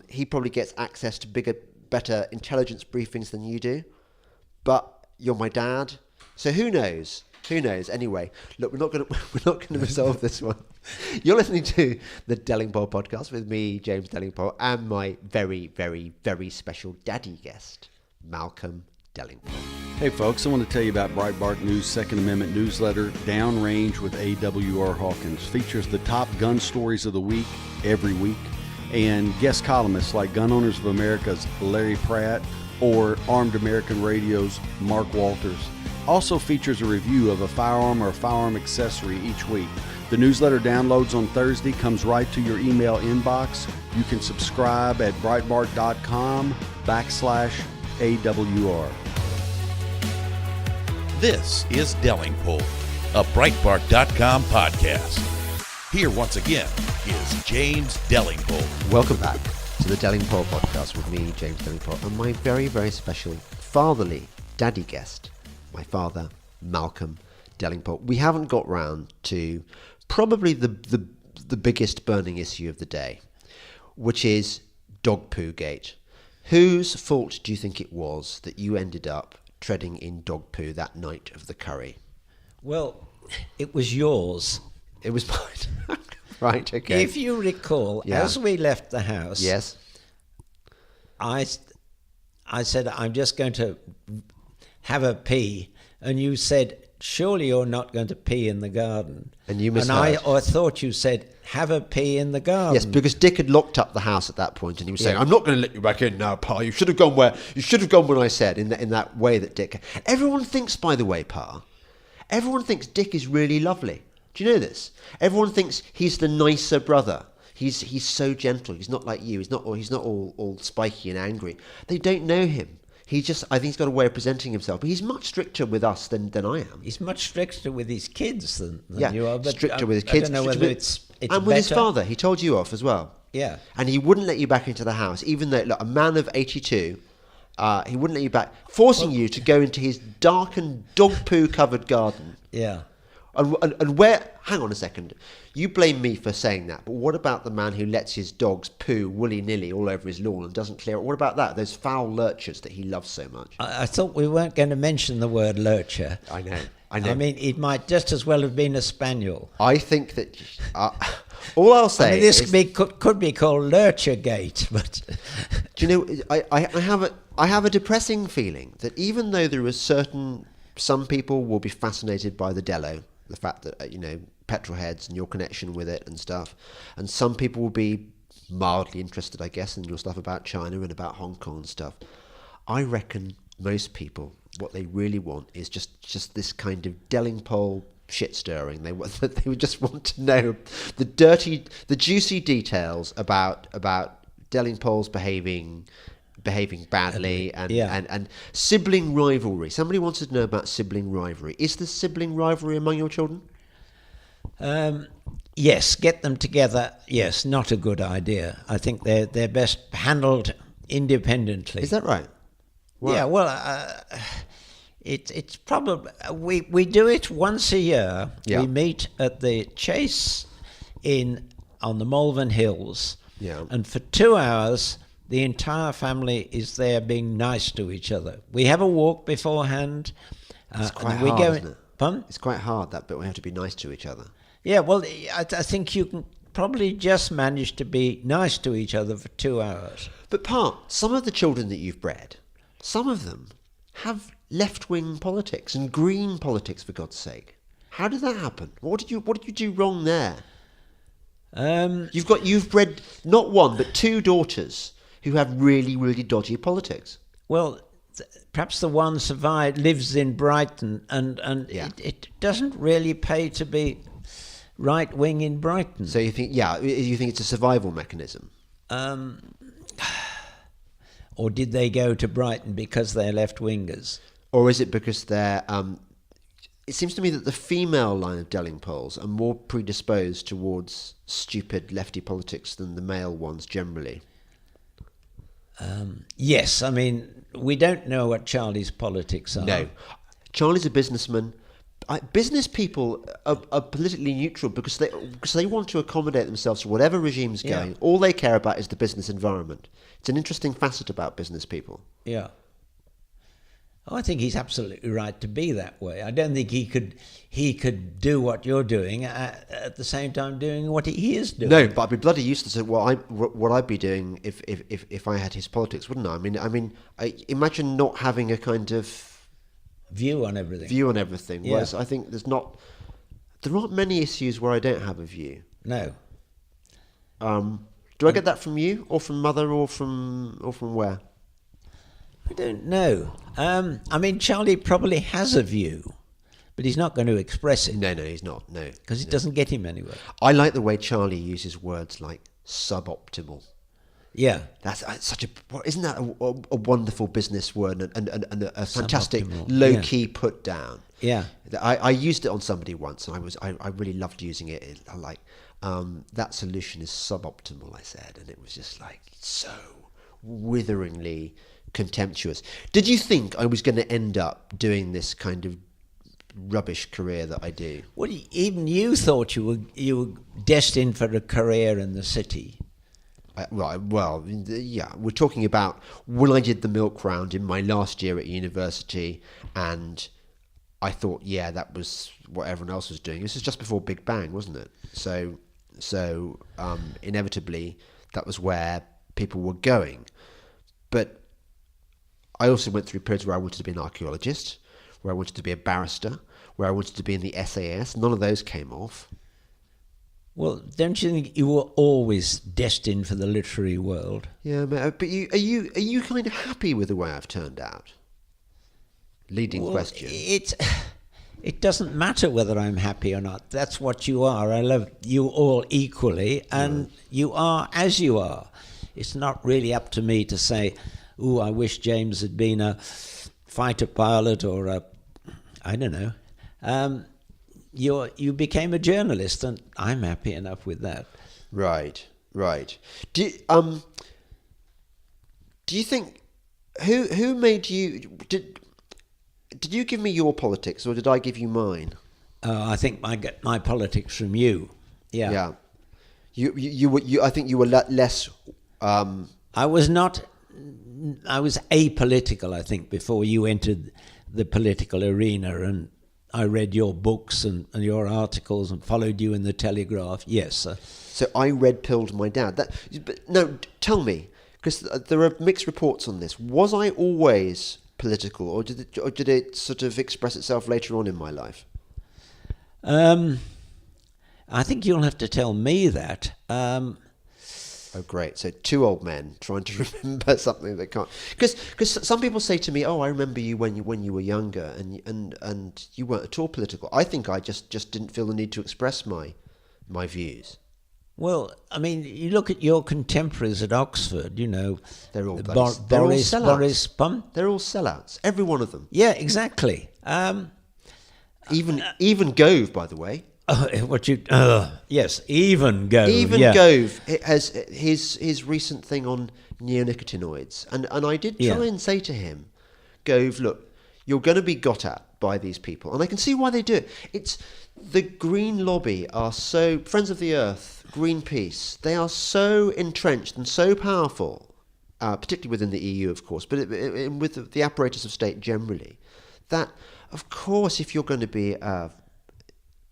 He probably gets access to better intelligence briefings than you do. But you're my dad, so who knows? Who knows? Anyway, look, we're not going to resolve this one. You're listening to the Delingpole podcast with me, James Delingpole, and my very, very, very special daddy guest, Malcolm Delingpole. Hey folks, I want to tell you about Breitbart News' Second Amendment newsletter, Downrange with A.W.R. Hawkins. Features the top gun stories of the week, every week, and guest columnists like Gun Owners of America's Larry Pratt or Armed American Radio's Mark Walters. Also features a review of a firearm or firearm accessory each week. The newsletter downloads on Thursday, comes right to your email inbox. You can subscribe at Breitbart.com/AWR. This is Delingpole, a Breitbart.com podcast. Here once again is James Delingpole. Welcome back to the Delingpole podcast with me, James Delingpole, and my very, very special fatherly daddy guest, my father, Malcolm Delingpole. We haven't got round to probably the biggest burning issue of the day, which is dog poo gate. Whose fault do you think it was that you ended up treading in dog poo that night of the curry? Well, it was yours. It was mine. Right, okay. If you recall, as we left the house, yes, I said, I'm just going to have a pee, and you said, surely you're not going to pee in the garden. And you misheard. I thought you said, have a pee in the garden. Yes, because Dick had locked up the house at that point, and he was saying, I'm not going to let you back in now, Pa. You should have gone when I said, in that way that Dick. Everyone thinks, by the way, Pa, everyone thinks Dick is really lovely. Do you know this? Everyone thinks he's the nicer brother. He's so gentle. He's not like you. He's not all spiky and angry. They don't know him. I think he's got a way of presenting himself, but he's much stricter with us than I am. He's much stricter with his kids than you are. But stricter with his kids. I don't know whether it's and with his father. He told you off as well. Yeah. And he wouldn't let you back into the house, even though, look, a man of 82, he wouldn't let you back, forcing you to go into his darkened dog poo covered garden. Yeah. And where, hang on a second, you blame me for saying that, but what about the man who lets his dogs poo willy-nilly all over his lawn and doesn't clear it? What about that, those foul lurchers that he loves so much? I thought we weren't going to mention the word lurcher. I know. I mean, it might just as well have been a spaniel. I think that, all I'll say this could be called Lurchergate, but... Do you know, I have a depressing feeling that even though there are some people will be fascinated by the Dellow, the fact that, petrol heads and your connection with it and stuff. And some people will be mildly interested, I guess, in your stuff about China and about Hong Kong and stuff. I reckon most people, what they really want is just this kind of Delingpole shit stirring. They would just want to know the juicy details about Delingpole's behaving badly and sibling rivalry. Somebody wants to know about sibling rivalry. Is there sibling rivalry among your children? Yes, get them together. Yes, not a good idea. I think they're best handled independently. Is that right? Wow. Yeah. Well, it's probably we do it once a year. Yeah. We meet at the Chase on the Malvern Hills. Yeah. And for 2 hours, the entire family is there being nice to each other. We have a walk beforehand. It's quite hard, isn't it? Pardon? It's quite hard, that bit. We have to be nice to each other. Yeah, well, I think you can probably just manage to be nice to each other for 2 hours. But some of the children that you've bred, some of them have left-wing politics and green politics, for God's sake. How did that happen? What did you do wrong there? You've bred not one but 2 daughters who have really, really dodgy politics. Well, perhaps the one lives in Brighton, and Yeah. it doesn't really pay to be right wing in Brighton. So you think it's a survival mechanism? Or did they go to Brighton because they're left-wingers? Or is it because they're... it seems to me that the female line of Delingpoles are more predisposed towards stupid lefty politics than the male ones generally. Yes, I mean, we don't know what Charlie's politics are. No. Charlie's a businessman. Business people are politically neutral because they want to accommodate themselves to whatever regime's going. Yeah. All they care about is the business environment. It's an interesting facet about business people. Yeah. Oh, I think he's absolutely right to be that way. I don't think he could do what you're doing at the same time doing what he is doing. No, but I'd be bloody useless at what I'd be doing if I had his politics, wouldn't I? I mean, imagine not having a kind of view on everything. Yeah. Whereas I think there aren't many issues where I don't have a view. No. Do I get that from you, or from Mother, or from where? I don't know. I mean, Charlie probably has a view, but he's not going to express it. No, he's not. No, because it doesn't get him anywhere. I like the way Charlie uses words like suboptimal. Yeah, that's such a. Isn't that a wonderful business word and a fantastic Suboptimal, low key put down? Yeah, I used it on somebody once, and I really loved using it. I like that solution is suboptimal. I said, and it was just like so witheringly contemptuous. Did you think I was going to end up doing this kind of rubbish career that I do? Well, even you thought you were destined for a career in the city. We're talking about when I did the milk round in my last year at university, and I thought, that was what everyone else was doing. This is just before Big Bang, wasn't it? So inevitably, that was where people were going. But I also went through periods where I wanted to be an archaeologist, where I wanted to be a barrister, where I wanted to be in the SAS. None of those came off. Well, don't you think you were always destined for the literary world? Yeah, but are you kind of happy with the way I've turned out? Leading question. It doesn't matter whether I'm happy or not. That's what you are. I love you all equally, and you are as you are. It's not really up to me to say, "Ooh, I wish James had been a fighter pilot or I don't know." You became a journalist, and I'm happy enough with that. Right. Do you think who made you? Did you give me your politics, or did I give you mine? I think I get my politics from you. Yeah. Yeah. You. I think you were less. I was not. I was apolitical, I think, before you entered the political arena, and I read your books and your articles and followed you in the Telegraph. Yes. So I red-pilled my dad. Tell me, because there are mixed reports on this. Was I always political, or did it sort of express itself later on in my life? I think you'll have to tell me that. Oh, great. So two old men trying to remember something they can't. Because some people say to me, "Oh, I remember you when you were younger, and you weren't at all political." I think I just didn't feel the need to express my views. Well, I mean, you look at your contemporaries at Oxford, you know. They're all Boris sellouts. They're all sellouts. Every one of them. Yeah, exactly. Even Gove, by the way. Yes, even Gove. Gove has his recent thing on neonicotinoids, and I did try and say to him, Gove, look, you're going to be got at by these people, and I can see why they do it. It's the green lobby are so Friends of the Earth, Greenpeace. They are so entrenched and so powerful, particularly within the EU, of course, but with the apparatus of state generally. That, of course, if you're going to be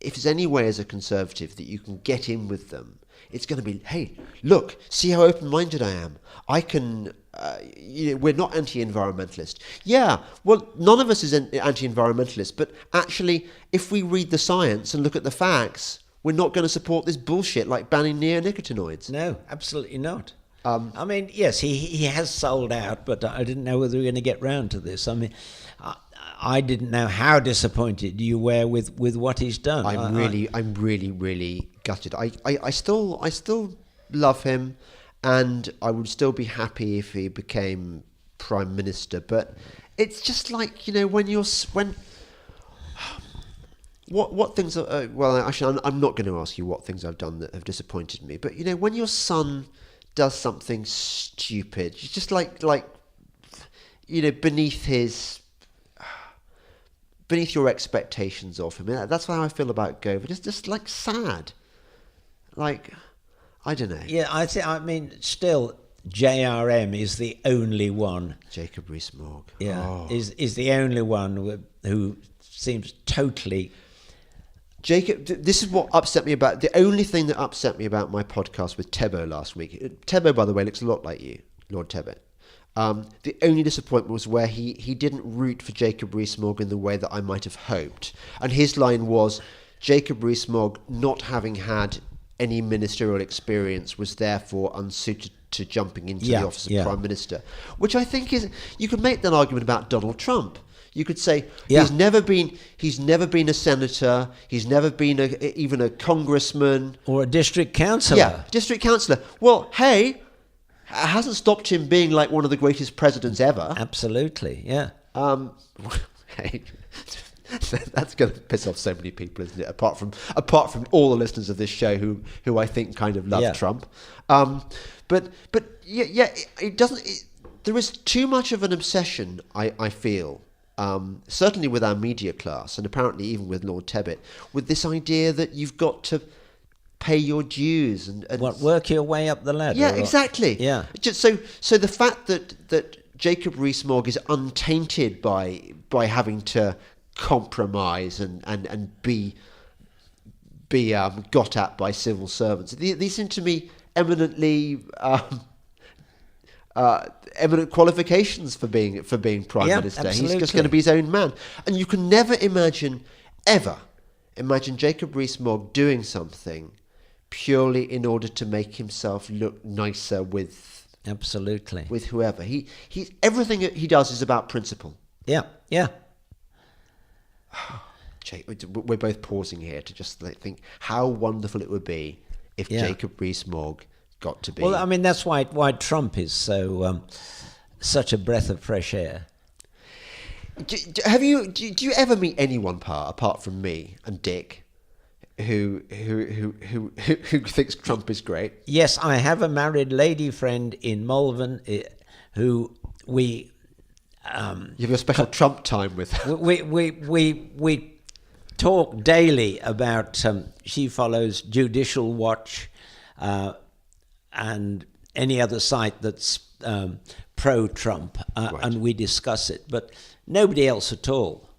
if there's any way as a Conservative that you can get in with them, it's going to be, hey, look, see how open-minded I am. I can, we're not anti-environmentalist. Yeah, well, none of us is anti-environmentalist, but actually, if we read the science and look at the facts, we're not going to support this bullshit like banning neonicotinoids. No, absolutely not. I mean, yes, he has sold out, but I didn't know whether we were going to get round to this. I mean, I didn't know how disappointed you were with what he's done. I'm really gutted. I still love him, and I would still be happy if he became Prime Minister. But it's just like, what things are, well, actually, I'm not going to ask you what things I've done that have disappointed me. But when your son does something stupid, it's just like beneath your expectations of him. That's how I feel about Gove. Just like sad. Like, I don't know. Yeah, I mean, still, JRM is the only one. Jacob Rees-Mogg. Yeah, is the only one who seems totally. Jacob, this is what upset me about. The only thing that upset me about my podcast with Tebbo last week. Tebbo, by the way, looks a lot like you, Lord Tebbo. The only disappointment was where he didn't root for Jacob Rees-Mogg in the way that I might have hoped. And his line was, Jacob Rees-Mogg, not having had any ministerial experience, was therefore unsuited to jumping into the office of Prime Minister. Which I think is, you could make that argument about Donald Trump. You could say he's never been a senator. He's never been even a congressman or a district councillor. Yeah, district councillor. Well, hey, it hasn't stopped him being like one of the greatest presidents ever. Absolutely, yeah. Hey, that's going to piss off so many people, isn't it? Apart from all the listeners of this show who I think kind of love Trump. But it doesn't. There is too much of an obsession, I feel. Certainly with our media class, and apparently even with Lord Tebbit, with this idea that you've got to pay your dues and work your way up the ladder. Yeah, exactly. Yeah. Just so the fact that Jacob Rees-Mogg is untainted by having to compromise and be got at by civil servants. These seem to me eminently. Eminent qualifications for being Prime Minister. Absolutely. He's just going to be his own man, and you can never imagine Jacob Rees-Mogg doing something purely in order to make himself look nicer with whoever. He everything he does is about principle. Yeah. We're both pausing here to just think how wonderful it would be if Jacob Rees-Mogg got to be. Well, I mean, that's why Trump is such a breath of fresh air. Do you ever meet anyone apart from me and Dick who thinks Trump is great? Yes, I have a married lady friend in Malvern who we. You have a special Trump time with her. We talk daily about. She follows Judicial Watch. And any other site that's pro-Trump, and we discuss it, but nobody else at all.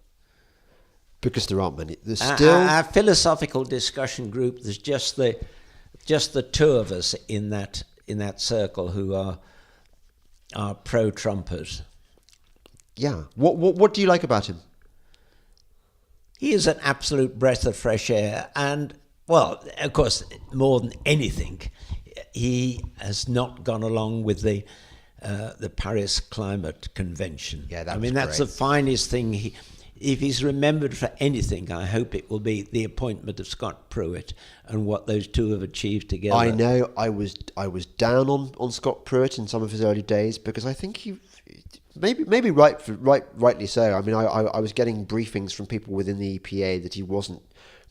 Because there aren't many. There's Our philosophical discussion group. There's just the two of us in that circle who are pro-Trumpers. Yeah. What do you like about him? He is an absolute breath of fresh air, and well, of course, more than anything, he has not gone along with the Paris Climate Convention. Yeah, that's the finest thing. If he's remembered for anything, I hope it will be the appointment of Scott Pruitt and what those two have achieved together. I know I was down on Scott Pruitt in some of his early days because I think he maybe rightly so. I mean, I was getting briefings from people within the EPA that he wasn't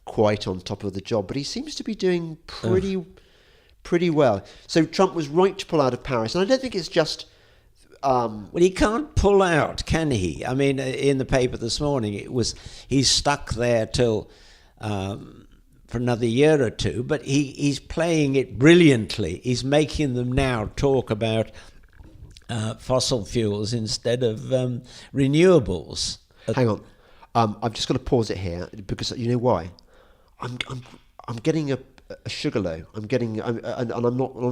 quite on top of the job, but he seems to be doing pretty well. So Trump was right to pull out of Paris, and I don't think it's just. Well, he can't pull out, can he? I mean, in the paper this morning, he's stuck there till for another year or two, but he's playing it brilliantly. He's making them now talk about fossil fuels instead of renewables. Hang on, I'm just going to pause it here because you know why? I'm getting a sugar-low. I'm not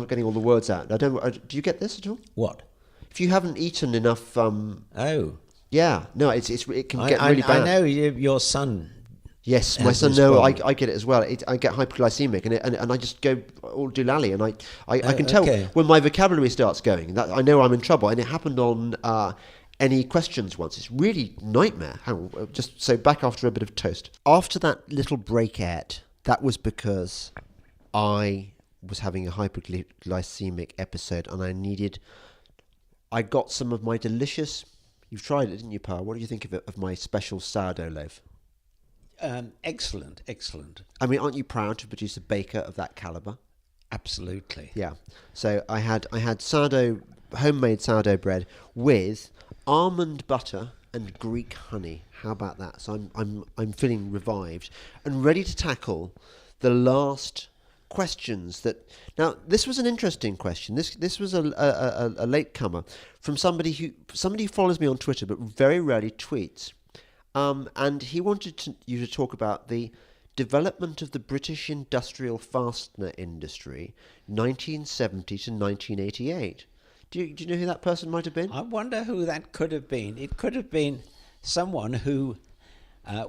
getting all the words out. Do you get this at all? What? If you haven't eaten enough, yeah, no, it can get really bad. I know your son. Yes, my son. No, I get it as well. I get hypoglycemic, and I just go all doolally, and I can tell when my vocabulary starts going. That I know I'm in trouble, and it happened on any questions once. It's really nightmare. Hang on, just so back after a bit of toast. After that little breakette, that was because I was having a hypoglycemic episode and I got some of my delicious, you've tried it, didn't you, Pa? What do you think of it, of my special sourdough loaf? Excellent. I mean, aren't you proud to produce a baker of that caliber? Absolutely. Yeah. So I had homemade sourdough bread with almond butter and Greek honey. How about that? So I'm feeling revived and ready to tackle the last questions that. Now, this was an interesting question. This was a latecomer from somebody who follows me on Twitter but very rarely tweets. And he wanted you to talk about the development of the British industrial fastener industry, 1970 to 1988. Do you know who that person might have been? I wonder who that could have been. It could have been someone who,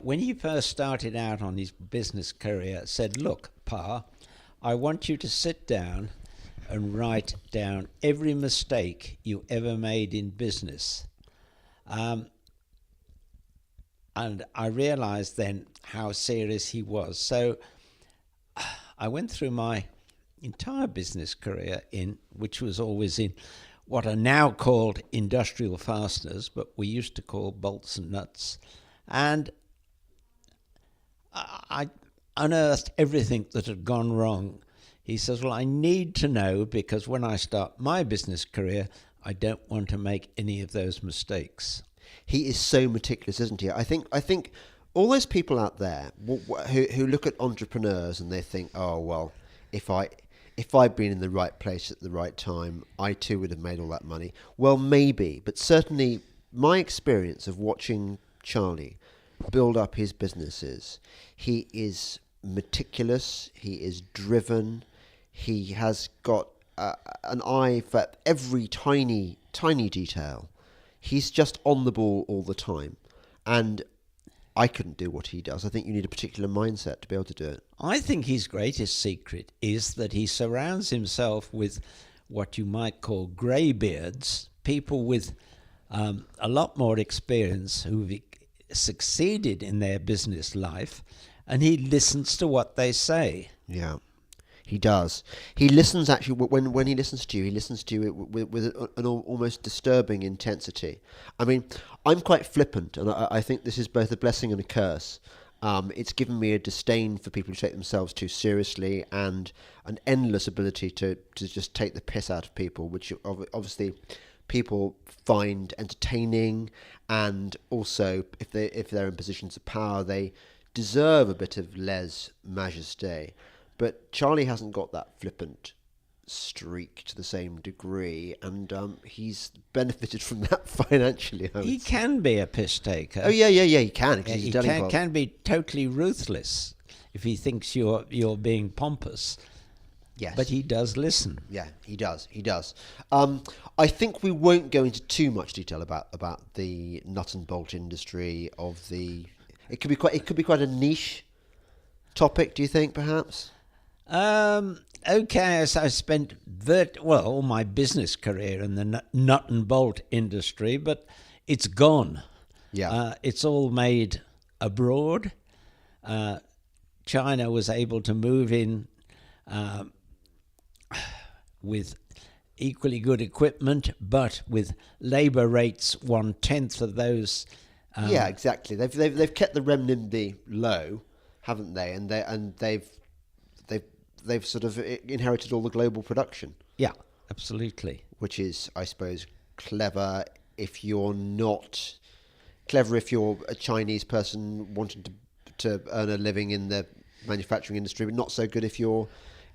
when he first started out on his business career, said, "Look, Pa, I want you to sit down and write down every mistake you ever made in business." And I realized then how serious he was. So I went through my entire business career which was always in what are now called industrial fasteners, but we used to call bolts and nuts. And I unearthed everything that had gone wrong. He says, "Well, I need to know, because when I start my business career, I don't want to make any of those mistakes." He is so meticulous, isn't he? I think all those people out there who look at entrepreneurs and they think, "Oh well, if I'd been in the right place at the right time, I too would have made all that money." Well, maybe, but certainly my experience of watching Charlie build up his businesses, he is meticulous, he is driven, he has got an eye for every tiny detail. He's just on the ball all the time. And I couldn't do what he does. I think you need a particular mindset to be able to do it. I think his greatest secret is that he surrounds himself with what you might call greybeards, people with a lot more experience who've succeeded in their business life, and he listens to what they say. Yeah. He does. He listens, actually, when he listens to you, he listens to you with an almost disturbing intensity. I mean, I'm quite flippant, and I think this is both a blessing and a curse. It's given me a disdain for people who take themselves too seriously and an endless ability to just take the piss out of people, which obviously people find entertaining, and also if they're in positions of power, they deserve a bit of lèse-majesté. But Charlie hasn't got that flippant streak to the same degree, and he's benefited from that financially. He can be a piss taker. Oh yeah, he can. He can be totally ruthless if he thinks you're being pompous. Yes, but he does listen. Yeah, he does. I think we won't go into too much detail about the nut and bolt industry of the. It could be quite a niche topic. Do you think, perhaps? Okay, so I spent all my business career in the nut and bolt industry, but it's gone. Yeah. It's all made abroad. China was able to move in with equally good equipment, but with labour rates 1/10 of those. Yeah, exactly. They've kept the renminbi low, haven't they? And they've sort of inherited all the global production. Yeah, absolutely. Which is, I suppose, clever if you're not clever if you're a Chinese person wanting to earn a living in the manufacturing industry, but not so good if you're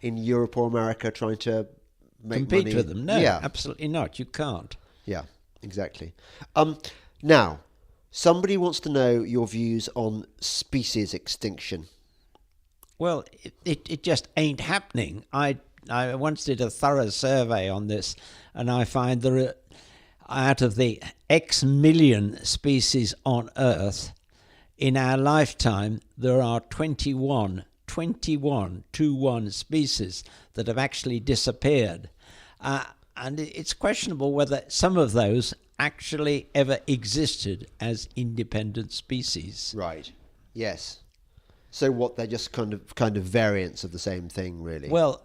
in Europe or America trying to compete money with them. No, yeah. Absolutely not. You can't. Yeah, exactly. Now, somebody wants to know your views on species extinction. Well, it just ain't happening. I once did a thorough survey on this, and I find there are, out of the X million species on Earth, in our lifetime, there are 21 species that have actually disappeared. And it's questionable whether some of those actually ever existed as independent species. Right. Yes. So what? They're just kind of variants of the same thing, really. Well,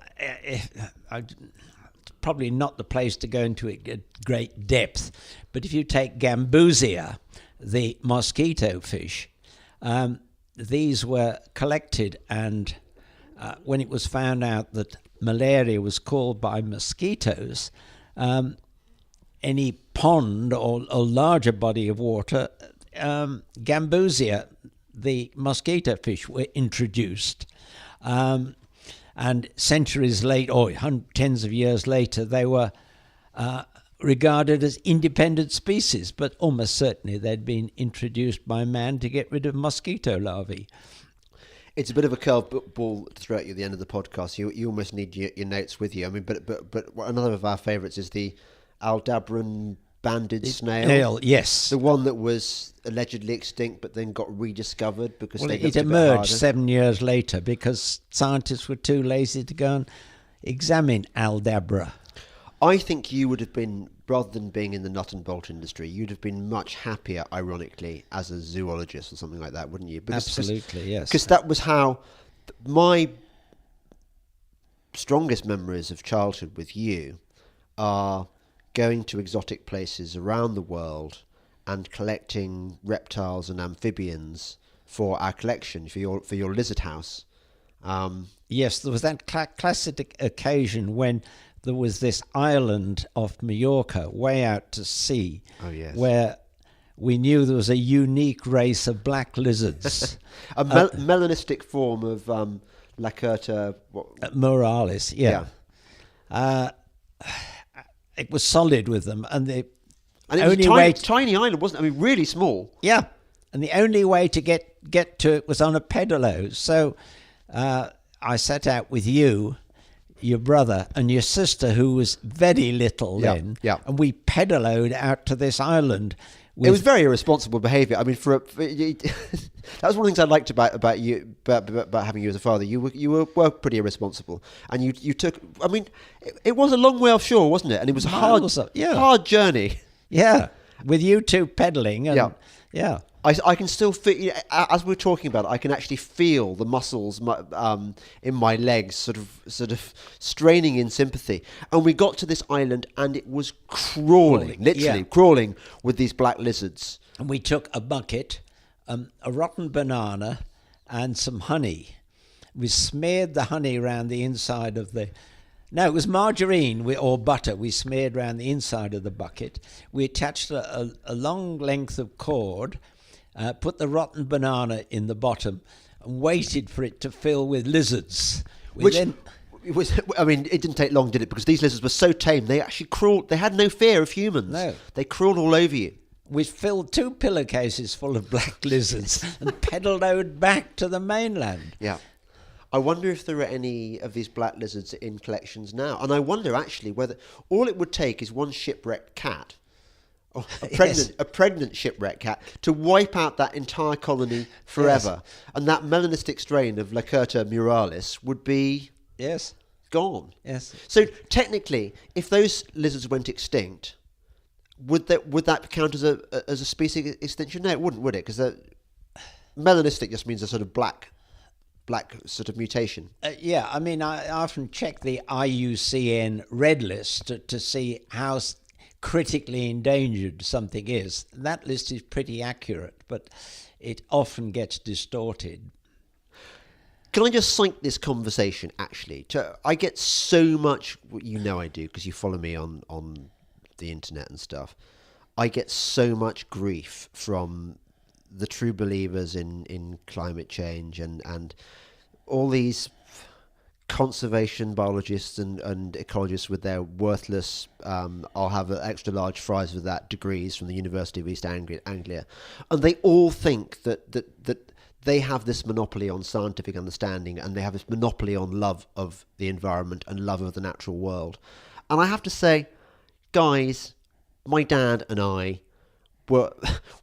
probably not the place to go into it at great depth, but if you take Gambusia, the mosquito fish, these were collected, and when it was found out that malaria was caused by mosquitoes, any pond or larger body of water, Gambusia, the mosquito fish, were introduced. And centuries later, or tens of years later, they were regarded as independent species, but almost certainly they'd been introduced by man to get rid of mosquito larvae. It's a bit of a curveball to throw at you at the end of the podcast. You almost need your notes with you. I mean, but another of our favourites is the Aldabran banded snail. Yes. The one that was allegedly extinct but then got rediscovered because it emerged 7 years later because scientists were too lazy to go and examine Aldabra. I think you would have been, rather than being in the nut and bolt industry, you'd have been much happier, ironically, as a zoologist or something like that, wouldn't you? Absolutely, yes. Because that was how my strongest memories of childhood with you are going to exotic places around the world and collecting reptiles and amphibians for our collection, for your lizard house. Yes, there was that classic occasion when there was this island off Mallorca, way out to sea, where we knew there was a unique race of black lizards. A melanistic form of Lacerta... Muralis, yeah. It was solid with them, and it was a tiny island, wasn't it? I mean, really small. Yeah, and the only way to get to it was on a pedalo. So I set out with you, your brother, and your sister, who was very little then, and we pedaloed out to this island. It was very irresponsible behaviour. I mean, that was one of the things I liked about you, about having you as a father. You were pretty irresponsible, and you took. I mean, it was a long way offshore, wasn't it? And it was a hard journey. Yeah, with you two pedaling, and I can still feel, as we're talking about it, I can actually feel the muscles in my legs sort of straining in sympathy. And we got to this island and it was literally crawling with these black lizards. And we took a bucket, a rotten banana and some honey. We smeared the honey around the inside of the... No, it was margarine or butter we smeared around the inside of the bucket. We attached a long length of cord, put the rotten banana in the bottom and waited for it to fill with lizards. It didn't take long, did it? Because these lizards were so tame, they actually crawled. They had no fear of humans. No. They crawled all over you. We filled 2 pillowcases full of black lizards and pedaled back to the mainland. Yeah. I wonder if there are any of these black lizards in collections now. And I wonder, actually, whether all it would take is one shipwrecked cat, or a pregnant shipwrecked cat, to wipe out that entire colony forever. Yes. And that melanistic strain of Lacerta muralis would be gone. Yes. So technically, if those lizards went extinct, would that count as a species extinction? No, it wouldn't, would it? Because melanistic just means a sort of black sort of mutation. I mean, I often check the IUCN Red List to see how critically endangered something is. That list is pretty accurate, but it often gets distorted. Can I just cite this conversation, actually? I get so much... You know I do, because you follow me on the internet and stuff. I get so much grief from the true believers in climate change and all these conservation biologists and ecologists with their worthless I'll have extra large fries with that degrees from the University of East Anglia, and they all think that they have this monopoly on scientific understanding, and they have this monopoly on love of the environment and love of the natural world. And I have to say, guys, my dad and I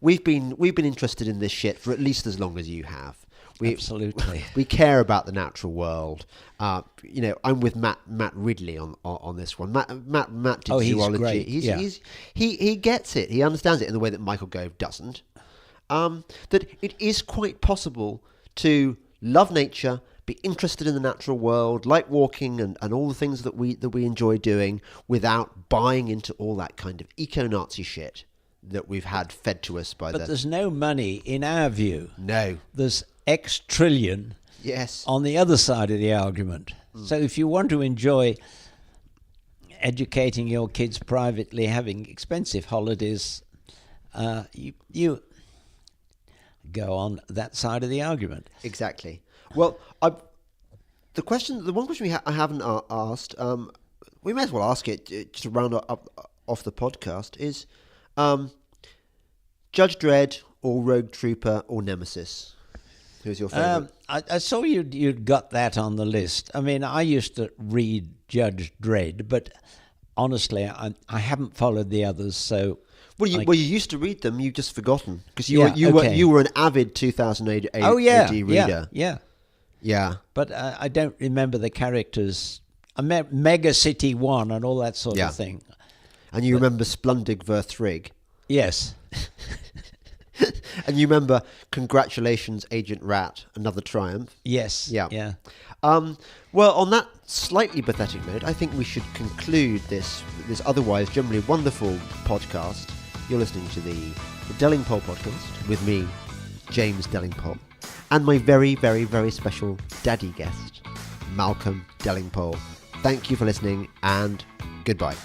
we've been interested in this shit for at least as long as you have. Absolutely. We care about the natural world. I'm with Matt Ridley on this one. Matt did he's zoology. great. He gets it. He understands it in the way that Michael Gove doesn't. That it is quite possible to love nature, be interested in the natural world, like walking and all the things that we enjoy doing, without buying into all that kind of eco-Nazi shit that we've had fed to us by But there's no money, in our view. No. There's X trillion on the other side of the argument. So if you want to enjoy educating your kids privately, having expensive holidays, you go on that side of the argument. Exactly. Well, the one question I haven't asked, we may as well ask it to round up off the podcast, is Judge Dredd or Rogue Trooper or Nemesis? Who's your favourite? I saw you'd got that on the list. I mean, I used to read Judge Dredd, but honestly, I haven't followed the others. So, you used to read them. You've just forgotten because you were an avid 2008 AD reader. Yeah. But I don't remember the characters. I met Mega City 1 and all that sort of thing. And you remember Splundig Verthrig? Yes. And you remember Congratulations, Agent Rat, another triumph? Yes. Yeah. Well, on that slightly pathetic note, I think we should conclude this otherwise generally wonderful podcast. You're listening to the Delingpole podcast with me, James Delingpole, and my very, very, very special daddy guest, Malcolm Delingpole. Thank you for listening, and goodbye.